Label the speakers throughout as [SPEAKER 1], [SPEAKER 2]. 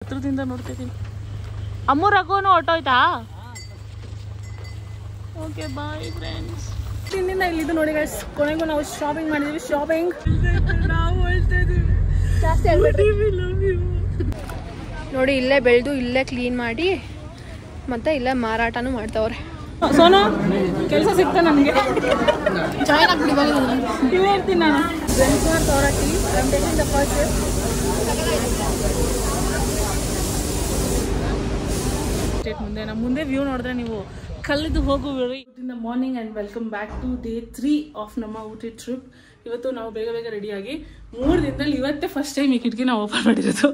[SPEAKER 1] ಹತ್ರದಿಂದ ನೋಡ್ತಿದ್ದೀನಿ. ಅಮ್ಮು ರಘುನು ಹೊಟ್ಟೋಯ್ತಾ? Okay bye friends. ತಿಂದಿಂದ ಇಲ್ಲಿದ್ದು ನೋಡಿ ಗೈಸ್, ಕೊನೆಗೂ ನಾವು ಶಾಪಿಂಗ್ ಮಾಡಿದೀವಿ. ಶಾಪಿಂಗ್ ನಾವು ಜಾಸ್ತಿ ನೋಡಿ, ಇಲ್ಲೇ ಬೆಳೆದು ಇಲ್ಲೇ ಕ್ಲೀನ್ ಮಾಡಿ ಮತ್ತೆ ಇಲ್ಲೇ ಮಾರಾಟನೂ ಮಾಡ್ತಾವ್ರೆ. ಸೋನು ಕೆಲಸ ಸಿಗ್ತಾ ನಮಗೆ, ಜಾಯ್ನ್ ಆಗ್ಬಿಡಿ. ಇಲ್ಲೇ ಇರ್ತೀನಿ ನಾನು. ಮುಂದೆ ನಮ್ಮ ಮುಂದೆ ವ್ಯೂ ನೋಡಿದ್ರೆ ನೀವು ಕಲ್ಲಿದ್ದು ಹೋಗುವಿರಿ. Morning and welcome back to day 3 of ನಮ್ಮ ಊಟಿ ಟ್ರಿಪ್. ಇವತ್ತು ನಾವು ಬೇಗ ಬೇಗ ರೆಡಿಯಾಗಿ 3 ದಿನದಲ್ಲಿ ಇವತ್ತೇ ಫಸ್ಟ್ ಟೈಮ್ ಈ ಕಿಟಕಿ ನಾವು ಓಪನ್ ಮಾಡಿರೋದು.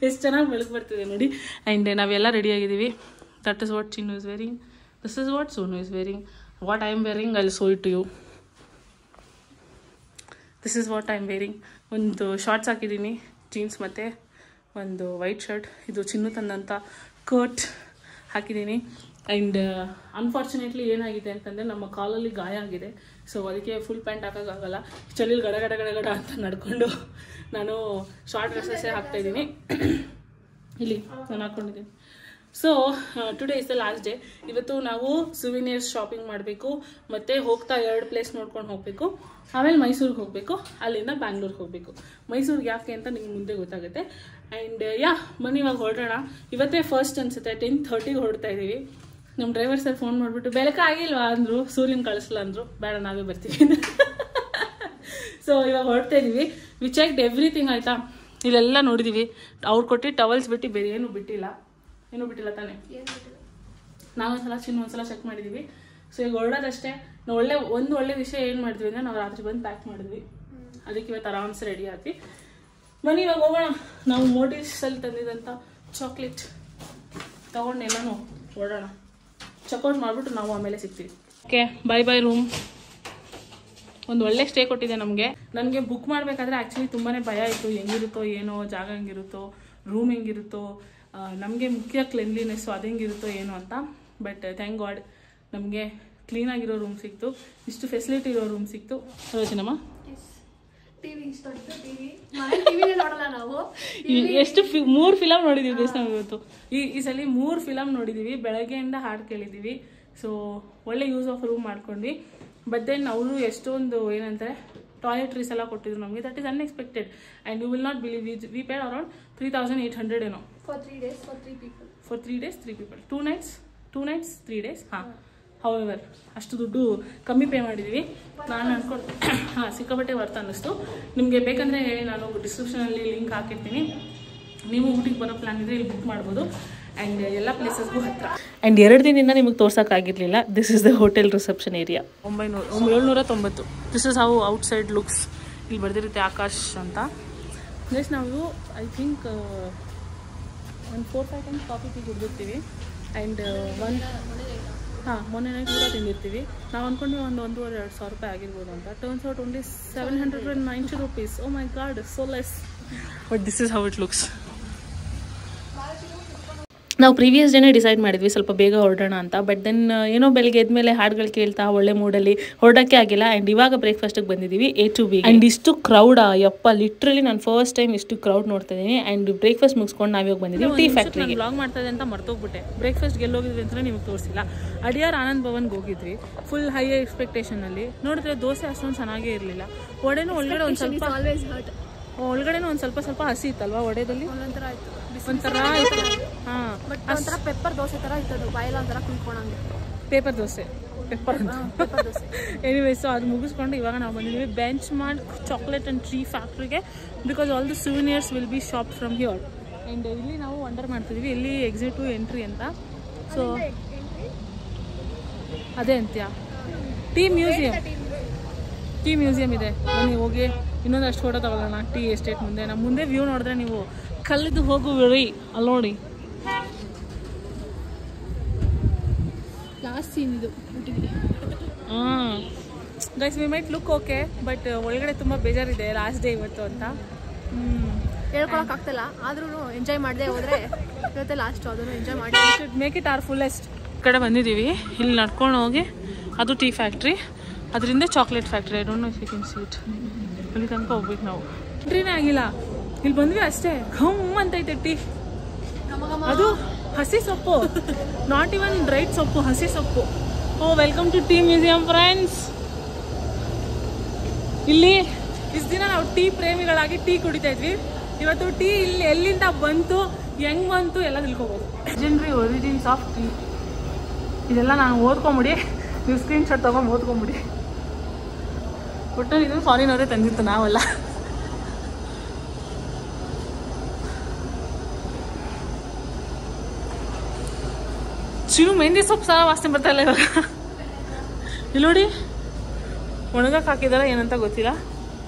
[SPEAKER 1] ಎಷ್ಟು ಚೆನ್ನಾಗಿ ಬೆಳಕು ಬರ್ತಿದೆ ನೋಡಿ. ಆ್ಯಂಡ್ ನಾವೆಲ್ಲ ರೆಡಿಯಾಗಿದ್ದೀವಿ. That is what Chinnu is wearing, this is what Sonu is wearing, what I am wearing I will show it to you. This is what I am wearing. ಒಂದು ಶಾರ್ಟ್ಸ್ ಹಾಕಿದ್ದೀನಿ, ಜೀನ್ಸ್ ಮತ್ತು ಒಂದು ವೈಟ್ ಶರ್ಟ್. ಇದು ಚಿನ್ನು ತಂದಂಥ coat ಹಾಕಿದ್ದೀನಿ. And unfortunately ಏನಾಗಿದೆ ಅಂತಂದರೆ ನಮ್ಮ ಕಾಲಲ್ಲಿ ಗಾಯ ಆಗಿದೆ. ಸೊ ಅದಕ್ಕೆ ಫುಲ್ ಪ್ಯಾಂಟ್ ಹಾಕೋಕ್ಕಾಗಲ್ಲ. ಚಳಿಲಿ ಗಡ ಗಡ ಗಡ ಗಡ ಅಂತ ನಡ್ಕೊಂಡು ನಾನು ಶಾರ್ಟ್ ಡ್ರೆಸ್ಸಸ್ಸೇ ಹಾಕ್ತಾಯಿದ್ದೀನಿ. ಇಲ್ಲಿ ನಾನು ಹಾಕ್ಕೊಂಡಿದ್ದೀನಿ. So today is the last day. ಇವತ್ತು ನಾವು ಸುವಿನಿಯರ್ಸ್ ಶಾಪಿಂಗ್ ಮಾಡಬೇಕು, ಮತ್ತು ಹೋಗ್ತಾ 2 ಪ್ಲೇಸ್ ನೋಡ್ಕೊಂಡು ಹೋಗಬೇಕು. ಆಮೇಲೆ ಮೈಸೂರಿಗೆ ಹೋಗಬೇಕು, ಅಲ್ಲಿಂದ ಬ್ಯಾಂಗ್ಳೂರಿಗೆ ಹೋಗಬೇಕು. ಮೈಸೂರಿಗೆ ಯಾಕೆ ಅಂತ ನಿಮ್ಗೆ ಮುಂದೆ ಗೊತ್ತಾಗುತ್ತೆ. ಆ್ಯಂಡ್ ಬನ್ನಿ ಇವಾಗ ಹೊರಡೋಣ. ಇವತ್ತೇ ಫಸ್ಟ್ ಅನಿಸುತ್ತೆ, 10:30ಗೆ ಹೊರಡ್ತಾ ಇದ್ದೀವಿ. ನಮ್ಮ ಡ್ರೈವರ್ ಸರ್ ಫೋನ್ ಮಾಡಿಬಿಟ್ಟು ಬೆಳಕಾಗಿಲ್ವಾ ಅಂದರು, ಸೂರ್ಯನ ಕಳಿಸಲ್ಲ ಅಂದರು. ಬೇಡ ನಾವೇ ಬರ್ತೀವಿ. ಸೊ ಇವಾಗ ಹೊರಡ್ತಾ ಇದ್ದೀವಿ. ವಿ ಚೆಕ್ಡ್ ಎವ್ರಿಥಿಂಗ್ ಆಯಿತಾ. ಇಲ್ಲೆಲ್ಲ ನೋಡಿದ್ದೀವಿ. ಅವ್ರು ಕೊಟ್ಟು ಟವಲ್ಸ್ ಬಿಟ್ಟು ಬೇರೆ ಏನೂ ಬಿಟ್ಟಿಲ್ಲ. ಏನೂ ಬಿಟ್ಟಿಲ್ಲ ತಾನೇ? ನಾವೊಂದ್ಸಲ ಒಂದ್ಸಲ ಚೆಕ್ ಮಾಡಿದ್ದೀವಿ. ಸೊ ಈಗ ಹೊರಡೋದಷ್ಟೇ. ನಾವು ಒಳ್ಳೆ ವಿಷಯ ಏನು ಮಾಡಿದ್ವಿ ಅಂದರೆ ನಾವು ರಾತ್ರಿ ಬಂದು ಪ್ಯಾಕ್ ಮಾಡಿದ್ವಿ. ಅದಕ್ಕೆ ಇವತ್ತು ಆರಾಮ್ಸೆ ರೆಡಿ ಆದ್ವಿ. ಬನ್ನಿ ಇವಾಗ ಹೋಗೋಣ. ನಾವು ಮೋಟಿವ್ಸಲ್ಲಿ ತಂದಿದ್ದಂಥ ಚಾಕ್ಲೇಟ್ ತೊಗೊಂಡು ಎಲ್ಲನೂ ಹೊರಡೋಣ. ಚೆಕ್ಔಟ್ ಮಾಡಿಬಿಟ್ಟು ನಾವು ಆಮೇಲೆ ಸಿಗ್ತೀವಿ. ಓಕೆ ಬಾಯ್ ಬಾಯ್ ರೂಮ್. ಒಂದು ಒಳ್ಳೆ ಸ್ಟೇ ಕೊಟ್ಟಿದೆ ನಮಗೆ. ನನಗೆ ಬುಕ್ ಮಾಡಬೇಕಾದ್ರೆ ಆ್ಯಕ್ಚುಲಿ ತುಂಬಾ ಭಯ ಇತ್ತು, ಹೆಂಗಿರುತ್ತೋ ಏನೋ, ಜಾಗ ಹೆಂಗಿರುತ್ತೋ, ರೂಮ್ ಹೆಂಗಿರುತ್ತೋ, ನಮಗೆ ಮುಖ್ಯ ಕ್ಲೆನ್ಲಿನೆಸ್ಸು ಅದು ಹೆಂಗಿರುತ್ತೋ ಏನೋ ಅಂತ. ಬಟ್ ಥ್ಯಾಂಕ್ ಗಾಡ್ ನಮಗೆ ಕ್ಲೀನಾಗಿರೋ ರೂಮ್ ಸಿಕ್ತು, ಇಷ್ಟು ಫೆಸಿಲಿಟಿ ಇರೋ ರೂಮ್ ಸಿಕ್ತು. ರೋಜಿನಮ್ಮ ಎಷ್ಟು 3 ಫಿಲಮ್ ನೋಡಿದ್ದೀವಿ ಗೈಸ್ ನಾವು ಇವತ್ತು. ಈ ಸಲ 3 ಫಿಲಮ್ ನೋಡಿದ್ದೀವಿ. ಬೆಳಗ್ಗೆಯಿಂದ ಹಾಡು ಕೇಳಿದ್ದೀವಿ. ಸೊ ಒಳ್ಳೆ ಯೂಸ್ ಆಫ್ ರೂಮ್ ಮಾಡ್ಕೊಂಡ್ವಿ. ಬಟ್ ದೆನ್ ಅವರು ಎಷ್ಟೊಂದು ಏನಂತಾರೆ ಟಾಯ್ಲೆಟ್ರೀಸ್ ಎಲ್ಲ ಕೊಟ್ಟಿದ್ರು ನಮಗೆ. That is unexpected. And you will not believe, we paid around 3,800 ಏನೋ for 3 days for 3 people. For 3 days 3 people, 2 nights 3 days. ಹಾಂ, ಹೌಎವರ್ ಅಷ್ಟು ದುಡ್ಡು ಕಮ್ಮಿ ಪೇ ಮಾಡಿದ್ದೀವಿ. ನಾನು ಅನ್ಕೊಂಡು ಸಿಕ್ಕಾಪಟ್ಟೆ ವರ್ತ್ ಅನ್ನಿಸ್ತು. ನಿಮಗೆ ಬೇಕಂದರೆ ನಾನು ಡಿಸ್ಕ್ರಿಪ್ಷನಲ್ಲಿ ಲಿಂಕ್ ಹಾಕಿರ್ತೀನಿ. ನೀವು ಊಟಿಗೆ ಬರೋ ಪ್ಲಾನ್ ಇದ್ದರೆ ಇಲ್ಲಿ ಬುಕ್ ಮಾಡ್ಬೋದು. ಆ್ಯಂಡ್ ಎಲ್ಲ ಪ್ಲೇಸಸ್ಗೂ ಹತ್ತಿರ. ಆ್ಯಂಡ್ 2 ದಿನದಿಂದ ನಿಮಗೆ ತೋರ್ಸೋಕ್ಕಾಗಿರಲಿಲ್ಲ. This is the hotel reception area. 790. This is how outside looks. ಇಲ್ಲಿ ಬರ್ದಿರುತ್ತೆ ಆಕಾಶ್ ಅಂತ. ನೆಕ್ಸ್ಟ್ ನಾವು ಐ ಥಿಂಕ್ ಒಂದು 4-5 ಟೈಮ್ಸ್ ಕಾಫಿ ಟೀ ಕುಡಿದಿರ್ತೀವಿ. ಆ್ಯಂಡ್ ಮೊನ್ನೆ ನೈಟ್ ಊಟ ತಿಂದಿರ್ತೀವಿ. ನಾವು ಅಂದ್ಕೊಂಡ್ವಿ ಒಂದು 1,500-2,000 ರೂಪಾಯಿ ಆಗಿರ್ಬೋದು ಅಂತ. Turns out only 790 rupees. Oh my god, so less. But this is how it looks. ನಾವು ಪ್ರೀವಿಯಸ್ ಡೇನೇ ಡಿಸೈಡ್ ಮಾಡಿದ್ವಿ ಸ್ವಲ್ಪ ಬೇಗ ಹೊರಡೋಣ ಅಂತ. ಬಟ್ ದೆನ್ ಏನೋ ಬೆಳಗ್ಗೆ ಎದ್ಮೇಲೆ ಹಾಡುಗಳು ಕೇಳ್ತಾ ಒಳ್ಳೆ ಮೂಡಲ್ಲಿ ಹೊರಡೋಕ್ಕೆ ಆಗಿಲ್ಲ. ಆ್ಯಂಡ್ ಇವಾಗ ಬ್ರೇಕ್ಫಾಸ್ಟಿಗೆ ಬಂದಿದ್ದೀವಿ A to B. ಆ್ಯಂಡ್ ಇಷ್ಟು ಕ್ರೌಡಾ ಯಪ್ಪ, ಲಿಟ್ರಲಿ ನಾನು ಫಸ್ಟ್ ಟೈಮ್ ಇಷ್ಟು ಕ್ರೌಡ್ ನೋಡ್ತಾ ಇದ್ದೀನಿ. ಆ್ಯಂಡ್ ಬ್ರೇಕ್ಫಾಸ್ಟ್ ಮುಗಿಸ್ಕೊಂಡು ನಾವಿವಾಗ ಬಂದಿದ್ದೀವಿ ಟೀ ಫ್ಯಾಕ್ಟ್ರಿಗೆ. ವ್ಲಾಗ್ ಮಾಡ್ತಾ ಇದೆ ಅಂತ ಮರ್ತೋಗ್ಬಿಟ್ಟೆ. ಬ್ರೇಕ್ಫಾಸ್ಟ್ಗೆ ಎಲ್ಲೋಗಿದ್ವಿ ಅಂತಲೇ ನಿಮಗೆ ತೋರಿಸಿಲ್ಲ. ಅಡಿಯಾರ್ ಆನಂದ್ ಭವನ್ಗೆ ಹೋಗಿದ್ವಿ ಫುಲ್ ಹೈ ಎಕ್ಸ್ಪೆಕ್ಟೇಷನಲ್ಲಿ. ನೋಡಿದ್ರೆ ದೋಸೆ ಅಷ್ಟೊಂದು ಚೆನ್ನಾಗೇ ಇರಲಿಲ್ಲ. ವಡೆನೂ ಒಳಗಡೆ ಒಂದು ಸ್ವಲ್ಪ ಹಸಿ ಇತ್ತಲ್ವಾ ವಡೆದಲ್ಲಿ, ಒಂಥರ ಹಾಂ, ಒಂಥರ ಪೆಪ್ಪರ್ ದೋಸೆ ಥರ ಇತ್ತು. ಬಾಯೆಲ್ಲ ಒಂಥರ ಕುಯ್ಕೊಂಡಂಗೆ paper dosa, pepper dosa. Anyways ಅದು ಮುಗಿಸ್ಕೊಂಡು ಇವಾಗ ನಾವು ಬಂದಿದ್ದೀವಿ benchmark chocolate and tree ಫ್ಯಾಕ್ಟ್ರಿಗೆ. Because all the souvenirs will be shop from here. And ಇಲ್ಲಿ ನಾವು ವಂಡರ್ ಮಾಡ್ತಿದ್ದೀವಿ ಇಲ್ಲಿ ಎಕ್ಸಿಟ್ ಟು ಎಂಟ್ರಿ ಅಂತ. ಸೊ ಅದೇ ಅಂತ್ಯ ಟೀ ಮ್ಯೂಸಿಯಂ ಇದೆ. ಬನ್ನಿ ಹೋಗಿ ಇನ್ನೊಂದಷ್ಟು ಫೋಟೋ ತಗೊಳ್ಳೋಣ ಟೀ ಎಸ್ಟೇಟ್ ಮುಂದೆ. ನಮ್ಮ ಮುಂದೆ ವ್ಯೂ ನೋಡಿದ್ರೆ ನೀವು ಕಲ್ಲಿದ್ದು ಹೋಗುವಿರಿ. ಅಲ್ಲಿ ನೋಡಿ ಲಾಸ್ಟ್ ಸೀನ್ ಇದು. ಹಾಂ guys, we might look okay, but ಒಳಗಡೆ ತುಂಬ ಬೇಜಾರಿದೆ ಲಾಸ್ಟ್ ಡೇ ಇವತ್ತು ಅಂತ. ಹೇಳ್ಕೊಳಕ್ಕಾಗ್ತಿಲ್ಲ, ಆದ್ರೂ ಎಂಜಾಯ್ ಮಾಡದೆ ಹೋದರೆ ಇವತ್ತೇ ಲಾಸ್ಟ್. ಅದನ್ನು ಎಂಜಾಯ್ ಮಾಡಿ ಮೇಕ್ ಇಟ್ ಆರ್ ಫುಲ್ಲೆಸ್ಟ್. ಕಡೆ ಬಂದಿದ್ದೀವಿ. ಇಲ್ಲಿ ನಡ್ಕೊಂಡು ಹೋಗಿ ಅದು ಟೀ ಫ್ಯಾಕ್ಟ್ರಿ, ಅದರಿಂದ chocolate factory. I don't know if you can see it. ಅಲ್ಲಿ ತನಕ ಹೋಗ್ಬೇಕು ನಾವು. ಎಂಟ್ರಿನೇ ಆಗಿಲ್ಲ. ಇಲ್ಲಿ ಬಂದ್ವಿ ಅಷ್ಟೇ ಘಮ್ ಅಂತೈತೆ ಟೀ. ಅದು ಹಸಿ ಸೊಪ್ಪು, ನಾಟ್ ಇವನ್ ಡ್ರೈಡ್ ಸೊಪ್ಪು, ಹಸಿ ಸೊಪ್ಪು. Oh welcome to tea museum friends. ಇಲ್ಲಿ ಇಷ್ಟು ದಿನ ನಾವು ಟೀ ಪ್ರೇಮಿಗಳಾಗಿ ಟೀ ಕುಡಿತಾ ಇದ್ವಿ. ಇವತ್ತು ಟೀ ಇಲ್ಲಿ ಎಲ್ಲಿಂದ ಬಂತು, ಹೆಂಗ್ ಬಂತು ಎಲ್ಲ ತಿಳ್ಕೊಬೋದು. ಲೆಜೆಂಡರಿ ಒರಿಜಿನ್ಸ್ ಆಫ್ ಟೀ, ಇದೆಲ್ಲ ನಾನು ಓದ್ಕೊಂಬಿಡಿ, ನೀವು ಸ್ಕ್ರೀನ್ ಶಾಟ್ ತೊಗೊಂಡು ಓದ್ಕೊಂಬಿಡಿ. ಒಟ್ಟಲ್ಲಿ ಇದನ್ನು ಫಾರಿನವರೇ ತಂದಿತ್ತು, ನಾವಲ್ಲ. ಚಿನ್ನು ಮೆಹಂದಿ ಸೊಪ್ಪು ಸಹ ವಾಸನೆ ಬರ್ತಾ ಇಲ್ಲ ಇವಾಗ. ಇಲ್ಲಿ ನೋಡಿ ಒಣಗಕ್ಕೆ ಹಾಕಿದಾರ ಏನಂತ ಗೊತ್ತಿಲ್ಲ.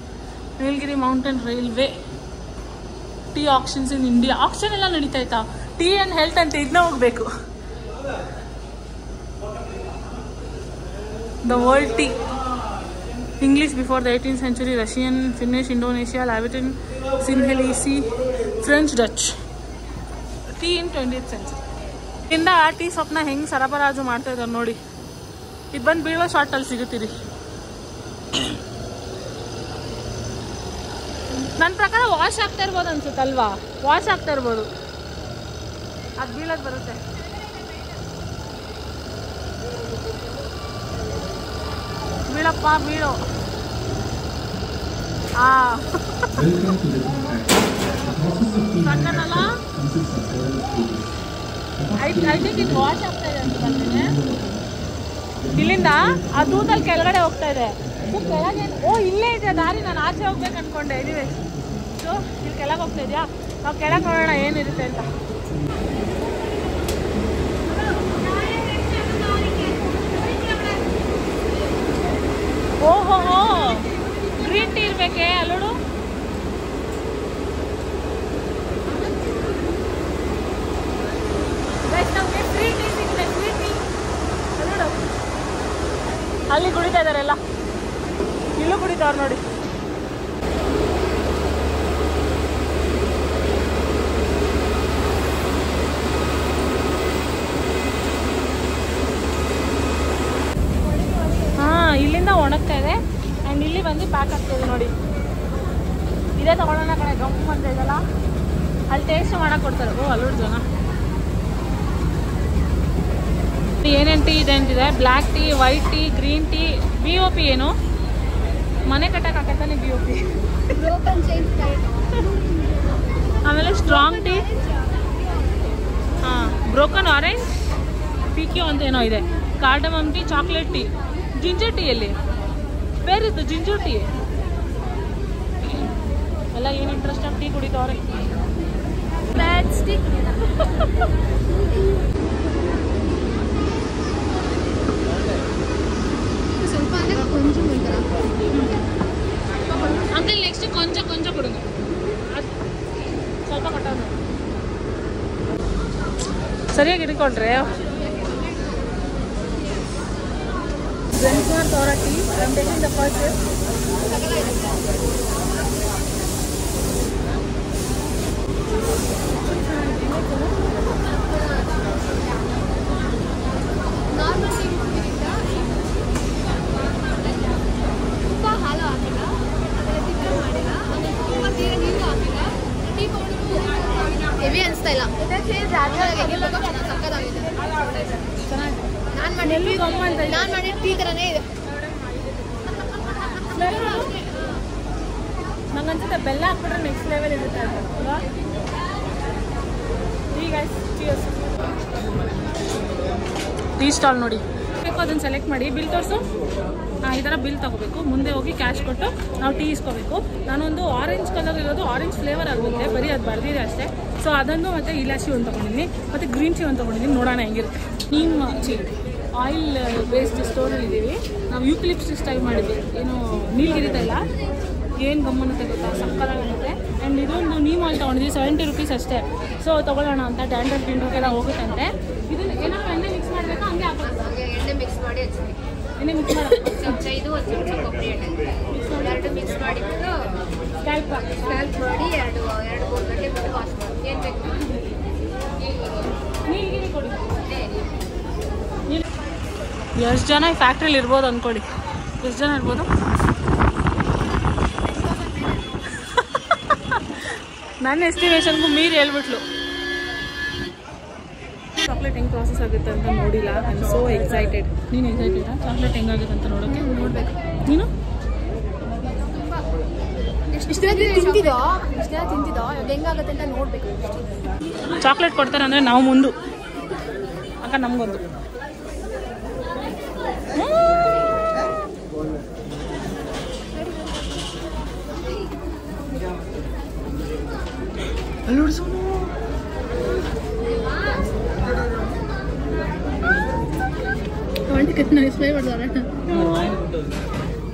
[SPEAKER 1] Nilgiri mountain railway tea auctions in India. Auction ಎಲ್ಲ ನಡೀತಾ ಇತ್ತಾ? ಟೀ ಆ್ಯಂಡ್ ಹೆಲ್ತ್ ಅಂತ ಇದನ್ನ ಹೋಗ್ಬೇಕು. The world tea English before the 18th century, Russian, Finnish, Indonesia, Latin, Sinhalese, French, Dutch. Tea in 20th century. ಇಂದ ಆ ಟೀ ಸೊಪ್ಪನ್ನ ಹೆಂಗೆ ಸರಬರಾಜು ಮಾಡ್ತಾ ಇದ್ದಾರೆ ನೋಡಿ. ಇದು ಬಂದು ಬೀಳೋ ಶಾರ್ಟಲ್ಲಿ ಸಿಗುತ್ತೀರಿ. ನನ್ನ ಪ್ರಕಾರ ವಾಶ್ ಆಗ್ತಾ ಇರ್ಬೋದು ಅನ್ಸುತ್ತಲ್ವಾ? ವಾಶ್ ಆಗ್ತಾ ಇರ್ಬೋದು, ಅದು ಬೀಳೋದು ಬರುತ್ತೆ. ಬೀಳಪ್ಪ ಬೀಳೋ. ಸಣ್ಣನಲ್ಲ, ಐ ಥಿಂಕ್ ಇದು ವಾಶ್ ಆಗ್ತಾ ಇದೆ ಅಂತ ಬಂದಿದೆ. ಇಲ್ಲಿಂದ ಆ ದೂದಲ್ಲಿ ಕೆಳಗಡೆ ಹೋಗ್ತಾ ಇದೆ. ಸೊ ಕೆಳಗೆ ಇಲ್ಲೇ ಇದೆ ದಾರಿ, ನಾನು ಆಚೆ ಹೋಗ್ಬೇಕು ಅನ್ಕೊಂಡೆ. ಇದೀವಿ ಸೊ ಇಲ್ಲಿ ಕೆಳಗೆ ಹೋಗ್ತಾ ಇದೆಯಾ? ನಾವು ಕೆಳಗೆ ನೋಡೋಣ ಏನಿರುತ್ತೆ ಅಂತ. ಓಹೋ ಗ್ರೀನ್ ಟೀ ಇರ್ಬೇಕೆ ಅಲ್ಲೋಡು. ಅಲ್ಲಿ ಕುಡಿತಾ ಇದಾರೆಲ್ಲ, ಇಲ್ಲೂ ಕುಡಿತಾವ್ರು ನೋಡಿ. ಇಲ್ಲಿಂದ ಒಣಗ್ತಾ ಇದೆ ಆ್ಯಂಡ್ ಇಲ್ಲಿ ಬಂದು ಪ್ಯಾಕ್ ಆಗ್ತಾ ಇದೆ ನೋಡಿ. ಇದೇ ತಗೊಳ್ಳೋಣ ಕಡೆ ಗಮ್ ಅಂತ ಇದೆಲ್ಲ, ಅಲ್ಲಿ ಟೇಸ್ಟ್ ಮಾಡಕ್ಕೆ ಕೊಡ್ತಾರೆ. ಓ ಅಲ್ಲೋಡು ಜನ. ಏನೇನು ಟೀ ಇದೆ ಅಂತಿದೆ. Black tea, white tea, green tea. BOP ಏನು ಮನೆ ಕಟ್ಟಕ್ಕೆ ಹಾಕತ್ತಾನೆ BOP. ಆಮೇಲೆ ಸ್ಟ್ರಾಂಗ್ ಟೀ, ಹಾಂ ಬ್ರೋಕನ್ ಆರೆಂಜ್, PQ ಅಂತ ಏನೋ ಇದೆ. Cardamom tea, chocolate tea, ginger tea. ಎಲ್ಲಿ ಬೇರೆ ಇತ್ತು ಜಿಂಜರ್ ಟೀ. ಎಲ್ಲ ಏನು ಇಂಟ್ರೆಸ್ಟ್ ಆಗಿ ಟೀ ಕುಡಿತವ್ರೆ. ಅಂಕಲ್ ನೆಕ್ಸ್ಟ್ ಕೊಂಚ ಕೊಂಚ ಕೊಡುங்க. ಸ್ವಲ್ಪ ಕಟ್ಟೋದು ಸರಿಯಾಗಿ ಇಟ್ಕೊಳ್ರಿ. Zensar Tora tea. I am taking the first sip. Normal tea ಕುಡಿತಾ ತುಪ್ಪ ಹಾಲು ಹಾಕಿಲ್ಲ, ಅದರ ತಿಕ್ಕ ಮಾಡಿಲ್ಲ, ಆಮೇಲೆ ತುಂಬ ತೀರ ನೀರು ಹಾಕಿಲ್ಲ. ಟೀ ಪೌಡರ್ ಹೆವಿ ಅನಿಸ್ತಾ ಇಲ್ಲ. ಸಕ್ಕತ್ತಾಗಿದೆ. ನಾನು ಮಾಡಿದ ಟೀ ಥರನೇ ಇದೆ. ನಂಗನ್ಸುತ್ತೆ ಬೆಲ್ಲ ಹಾಕ್ಬಿಟ್ರೆ ನೆಕ್ಸ್ಟ್ ಲೆವೆಲ್ ಇರುತ್ತೆ ಅಲ್ವಾ? ಈಗ ಟೀ ಸ್ಟಾಲ್ ನೋಡಿ ಬೇಕು, ಅದನ್ನು ಸೆಲೆಕ್ಟ್ ಮಾಡಿ ಬಿಲ್ ತೋರಿಸು. ಈ ಥರ ಬಿಲ್ ತೊಗೋಬೇಕು. ಮುಂದೆ ಹೋಗಿ ಕ್ಯಾಶ್ ಕೊಟ್ಟು ನಾವು ಟೀ ಇಸ್ಕೋಬೇಕು. ನಾನೊಂದು ಆರೆಂಜ್ ಕಲರ್ ಇರೋದು, ಆರೆಂಜ್ ಫ್ಲೇವರ್ ಆಗುತ್ತೆ, ಬರೀ ಅದು ಬರ್ದಿದೆ ಅಷ್ಟೇ. ಸೊ ಅದನ್ನು ಮತ್ತು ಇಲಾಚಿ ಒಂದು ತೊಗೊಂಡಿದ್ದೀನಿ, ಮತ್ತು ಗ್ರೀನ್ ಟೀ ಒಂದು ತೊಗೊಂಡಿದ್ದೀನಿ. ನೋಡೋಣ ಹೆಂಗಿರುತ್ತೆ. ಆಯಿಲ್ ಬೇಸ್ಡ್ ಸ್ಟೋರಲ್ಲಿ ಇದ್ದೀವಿ ನಾವು. ಯೂಕ್ಲಿಪ್ಸ್ ಸ್ಟೈಲ್ ಮಾಡಿದ್ವಿ. ಏನು ನೀಲಗಿರಿತ ಇಲ್ಲ, ಏನು ಗಮ್ಮನ್ನುತ್ತೆ ಗೊತ್ತಾ, ಸಕ್ಕತ್ತಾಗುತ್ತೆ. ಆ್ಯಂಡ್ ಇದೊಂದು ನೀಮ್ ಆಯಿಲ್ ತೊಗೊಂಡಿದ್ವಿ, 70 ರೂಪೀಸ್ ಅಷ್ಟೇ. ಸೊ ತೊಗೊಳ್ಳೋಣ ಅಂತ. ಡ್ಯಾಂಡ್ರಫ್ ಗಿಂಡ್ರಫೆಲ್ಲ ಹೋಗುತ್ತಂತೆ. ಇದನ್ನು ಏನಾದ್ರು ಎಣ್ಣೆ ಮಿಕ್ಸ್ ಮಾಡಬೇಕಾ? ಹಂಗೆ ಹಾಕೋದು. ಎಣ್ಣೆ ಮಿಕ್ಸ್ ಮಾಡಿ ಎಣ್ಣೆ ಮಿಕ್ಸ್ ಮಾಡಿ ಚಮಚ ಇದು ಒಂದು ಚಮಚ ಕೊಬ್ಬರಿ ಎಣ್ಣೆ ಎರಡು ಮಿಕ್ಸ್ ಮಾಡಿಬಿಟ್ಟು ಸ್ಕ್ಯಾಲ್ಪ್ ಮಾಡಿ 2-3 ಗಂಟೆ ಬಿಟ್ಟು ವಾಶ್ ಮಾಡಿ. ಏನು ಬೇಕು ನೀಲಗಿರಿ ಕೊಡಿ. ಎಷ್ಟು ಜನ ಈ ಫ್ಯಾಕ್ಟ್ರಿಲಿ ಇರ್ಬೋದು ಅಂದ್ಕೊಳ್ಳಿ. ಎಷ್ಟು ಜನ ಇರ್ಬೋದು? ನನ್ನ ಎಸ್ಟಿಮೇಷನ್ಗೂ ಮೀರಿ ಹೇಳ್ಬಿಟ್ಲು. ಚಾಕ್ಲೇಟ್ ಹೆಂಗೆ ಪ್ರಾಸೆಸ್ ಆಗುತ್ತೆ ಅಂತ ನೋಡಿಲ್ಲ. I am so excited. ನೀನು ಎಕ್ಸೈಟೆಡಾ ಚಾಕ್ಲೇಟ್ ಹೆಂಗಾಗುತ್ತೆ ಅಂತ ನೋಡೋಕ್ಕೆ? ನೋಡಬೇಕು. ನೀನು
[SPEAKER 2] ಇಷ್ಟು ದಿನ ತಿಂತಿದ್ದೋ ಹೆಂಗಾಗುತ್ತೆ ಅಂತ ನೋಡಬೇಕು.
[SPEAKER 1] ಚಾಕ್ಲೇಟ್ ಕೊಡ್ತಾರೆ ಅಂದರೆ ನಾವು ಮುಂದು ಅಕ್ಕ ನಮಗೊಂದು.